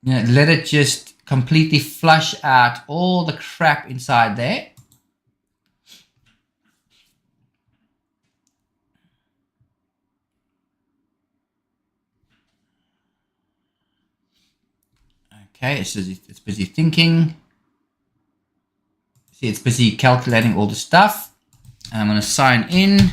Speaker 2: You know, let it just completely flush out all the crap inside there. Okay, it says it's busy thinking. See, it's busy calculating all the stuff. And I'm going to sign in.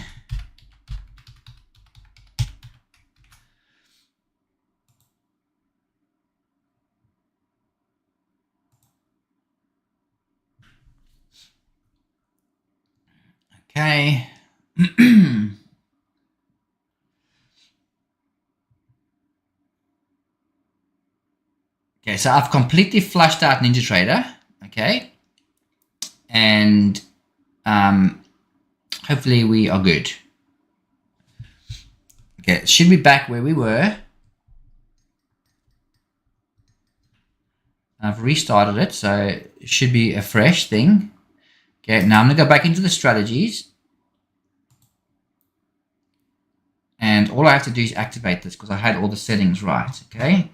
Speaker 2: Okay. Okay, so I've completely flushed out NinjaTrader. Okay. And hopefully we are good. Okay, it should be back where we were. I've restarted it, so it should be a fresh thing. Okay, now I'm going to go back into the strategies. And all I have to do is activate this because I had all the settings right, okay?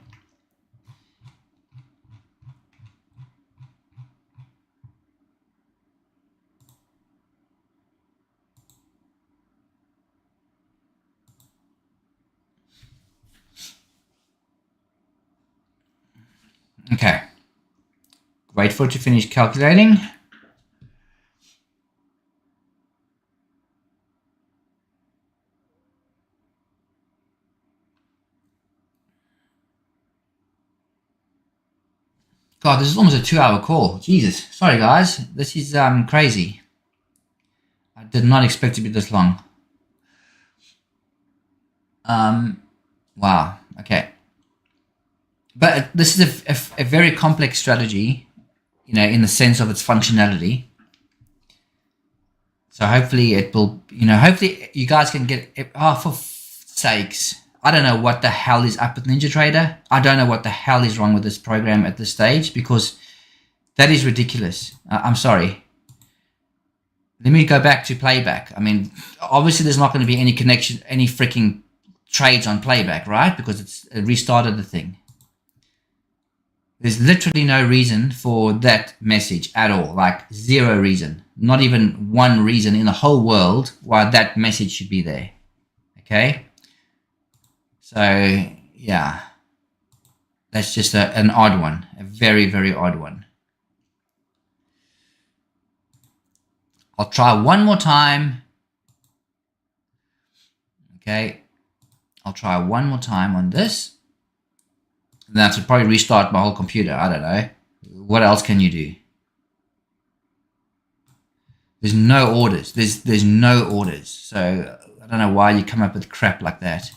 Speaker 2: Okay. Wait for it to finish calculating. God, this is almost a 2-hour call. Jesus. Sorry, guys. This is crazy. I did not expect it to be this long. Wow. Okay. But this is a very complex strategy, you know, in the sense of its functionality. So hopefully it will, you know, hopefully you guys can get it. Oh, for sakes. I don't know what the hell is up with NinjaTrader. I don't know what the hell is wrong with this program at this stage because that is ridiculous. I'm sorry. Let me go back to playback. I mean, obviously there's not going to be any connection, any freaking trades on playback, right? Because it's restarted the thing. There's literally no reason for that message at all. Like zero reason. Not even one reason in the whole world why that message should be there. Okay? So, yeah. That's just an odd one. A very, very odd one. I'll try one more time. Okay. I'll try one more time on this. Then I should probably restart my whole computer. I don't know. What else can you do? There's no orders. There's no orders. So I don't know why you come up with crap like that.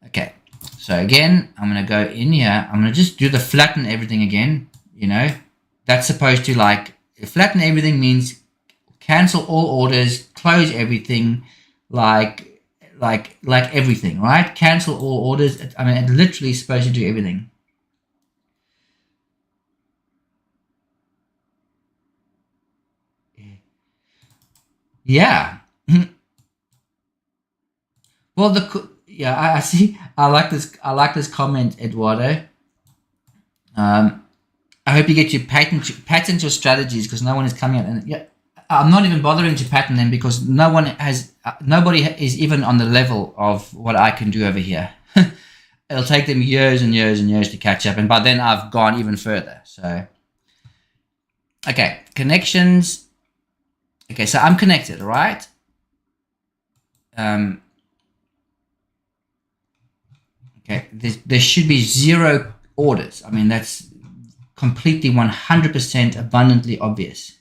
Speaker 2: Okay, so again, I'm going to go in here. I'm going to just do the flatten everything again. You know, that's supposed to like flatten everything means cancel all orders, close everything, like everything, right? Cancel all orders. I mean, it literally is supposed to do everything. Yeah. Well, I see. I like this. I like this comment, Eduardo. I hope you get your patent your strategies because no one is coming out. And yeah, I'm not even bothering to patent them because nobody is even on the level of what I can do over here. It'll take them years and years and years to catch up, and by then I've gone even further. So, okay, connections. Okay, so I'm connected, right? Okay, there should be 0 orders. I mean, that's completely 100% abundantly obvious.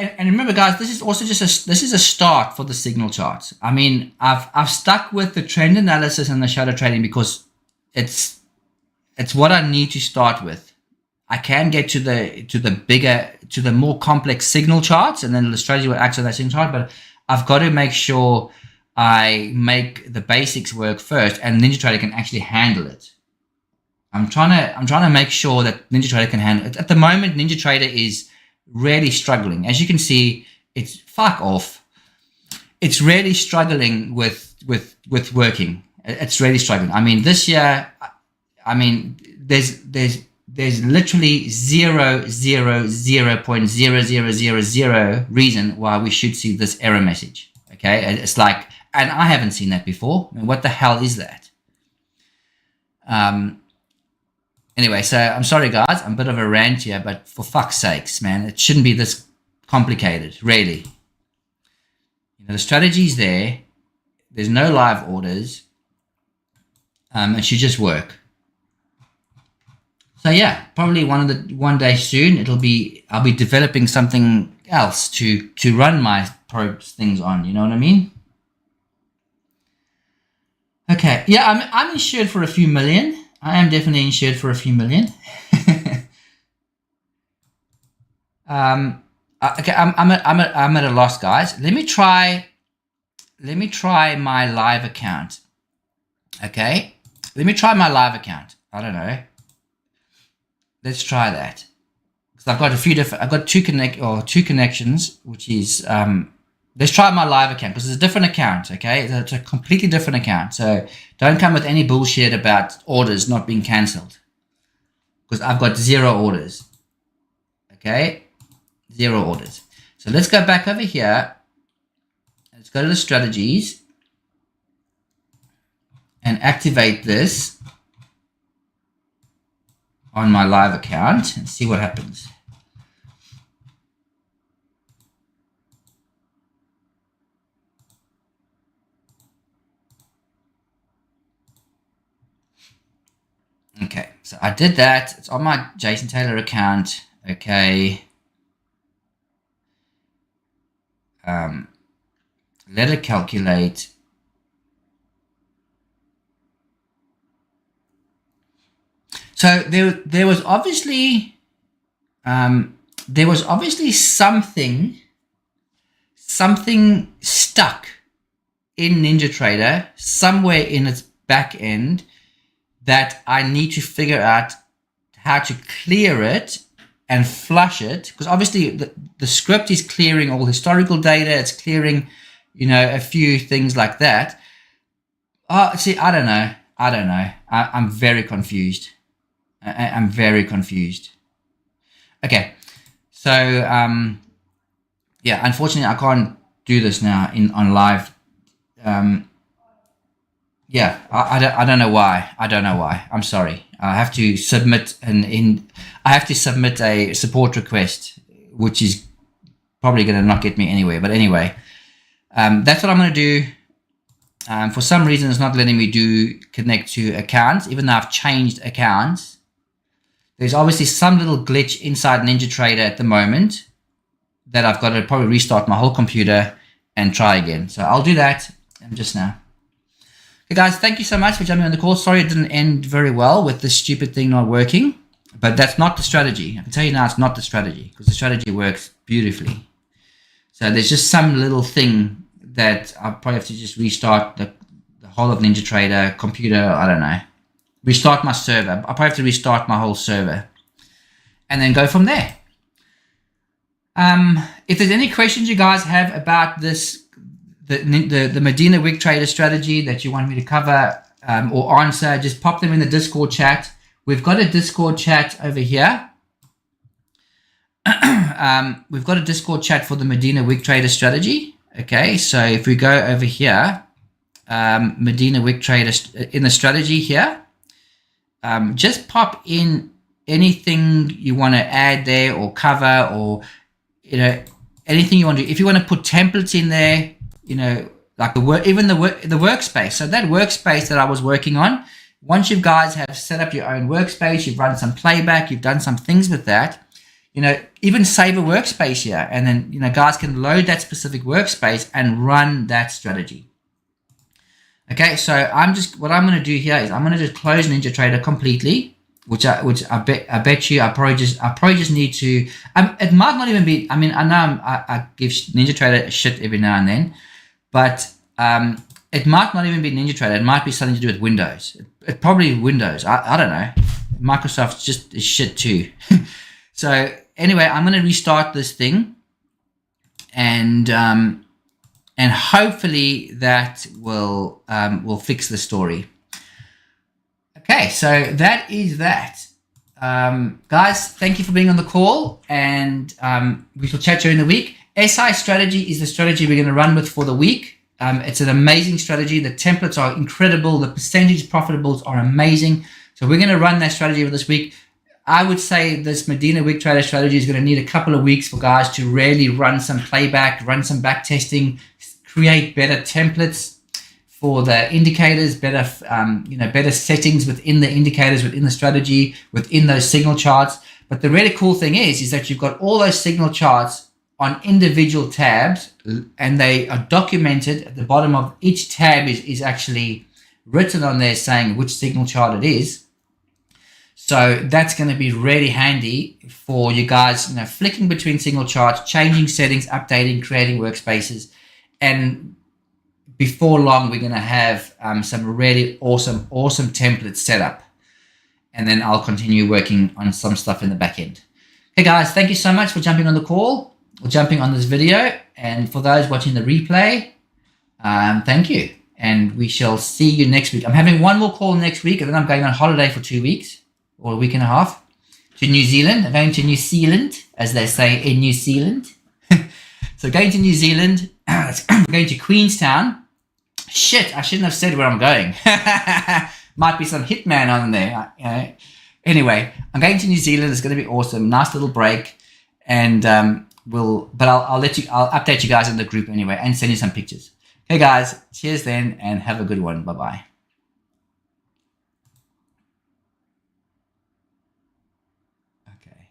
Speaker 2: And remember, guys, this is also just a start for the signal charts. I mean, I've stuck with the trend analysis and the shadow trading because it's what I need to start with. I can get to the more complex signal charts, and then the strategy will act on that signal chart. But I've got to make sure I make the basics work first, and NinjaTrader can actually handle it. I'm trying to make sure that NinjaTrader can handle it. At the moment, NinjaTrader is really struggling. As you can see, it's fuck off. It's really struggling with working. It's really struggling. I mean, this year, I mean, there's literally 0.0000 reason why we should see this error message. Okay, it's like, and I haven't seen that before. I mean, what the hell is that? Anyway, so I'm sorry, guys. I'm a bit of a rant here, but for fuck's sakes, man, it shouldn't be this complicated, really. You know, the strategy's there. There's no live orders. It should just work. So yeah, probably one day soon I'll be developing something else to run my probes things on. You know what I mean? Okay, yeah, I'm insured for a few million. I am definitely insured for a few million. Okay, I'm at a loss, guys. Let me try my live account. Okay, let me try my live account. I don't know. Let's try that because I've got two connections, which is let's try my live account because it's a different account. Okay, it's a completely different account. So don't come with any bullshit about orders not being cancelled because I've got 0 orders. Okay, 0 orders. So let's go back over here. Let's go to the strategies and activate this on my live account and see what happens. Okay, so I did that. It's on my Jason Taylor account. Okay. Let it calculate. So there was obviously something stuck in NinjaTrader somewhere in its back end that I need to figure out how to clear it and flush it, because obviously the script is clearing all historical data, it's clearing, you know, a few things like that. Oh, see, I don't know. I'm very confused. I'm very confused. Okay, so yeah, unfortunately I can't do this now on live. Yeah, I don't know why. I'm sorry. I have to submit a support request, which is probably going to not get me anywhere. But anyway, That's what I'm going to do. For some reason, it's not letting me connect to accounts, even though I've changed accounts. There's obviously some little glitch inside NinjaTrader at the moment that I've got to probably restart my whole computer and try again. So I'll do that just now. Okay, guys, thank you so much for jumping on the call. Sorry it didn't end very well with this stupid thing not working, but that's not the strategy. I can tell you now it's not the strategy, because the strategy works beautifully. So there's just some little thing that I'll probably have to just restart the whole of NinjaTrader computer. I don't know. Restart my server. I'll probably have to restart my whole server and then go from there. If there's any questions you guys have about this, the Modena Wick Trader strategy that you want me to cover or answer, just pop them in the Discord chat. We've got a Discord chat over here. We've got a Discord chat for the Modena Wick Trader strategy. Okay, so if we go over here, Modena Wick Trader in the strategy here, just pop in anything you want to add there or cover, or anything you want to do. If you want to put templates in there, like the workspace. So that workspace that I was working on, once you guys have set up your own workspace, you've run some playback, you've done some things with that, even save a workspace here, and then guys can load that specific workspace and run that strategy. Okay, so what I'm going to do here is I'm going to just close NinjaTrader completely, which I bet you I probably just need to. It might not even be. I mean, I know I give NinjaTrader a shit every now and then, but it might not even be NinjaTrader. It might be something to do with Windows. It probably Windows. I don't know. Microsoft just is shit too. So anyway, I'm going to restart this thing, and hopefully that will fix the story. Okay, so that is that. Guys, thank you for being on the call, and we shall chat during the week. SI strategy is the strategy we're going to run with for the week. It's an amazing strategy. The templates are incredible. The percentage profitables are amazing. So we're going to run that strategy for this week. I would say this Modena Wick Trader strategy is going to need a couple of weeks for guys to really run some playback, run some back testing, create better templates for the indicators, better settings within the indicators, within the strategy, within those signal charts. But the really cool thing is that you've got all those signal charts on individual tabs, and they are documented. At the bottom of each tab is actually written on there saying which signal chart it is. So that's going to be really handy for you guys, flicking between signal charts, changing settings, updating, creating workspaces. And before long, we're going to have some really awesome templates set up. And then I'll continue working on some stuff in the back end. Hey guys, thank you so much for jumping on the call or jumping on this video. And for those watching the replay, thank you. And we shall see you next week. I'm having one more call next week, and then I'm going on holiday for 2 weeks or a week and a half to New Zealand. I'm going to New Zealand, as they say in New Zealand. So going to New Zealand, I'm going to Queenstown. Shit, I shouldn't have said where I'm going. Might be some hitman on there. Anyway, I'm going to New Zealand. It's going to be awesome. Nice little break. And I'll update you guys in the group anyway and send you some pictures. Okay, guys. Cheers then, and have a good one. Bye-bye. Okay.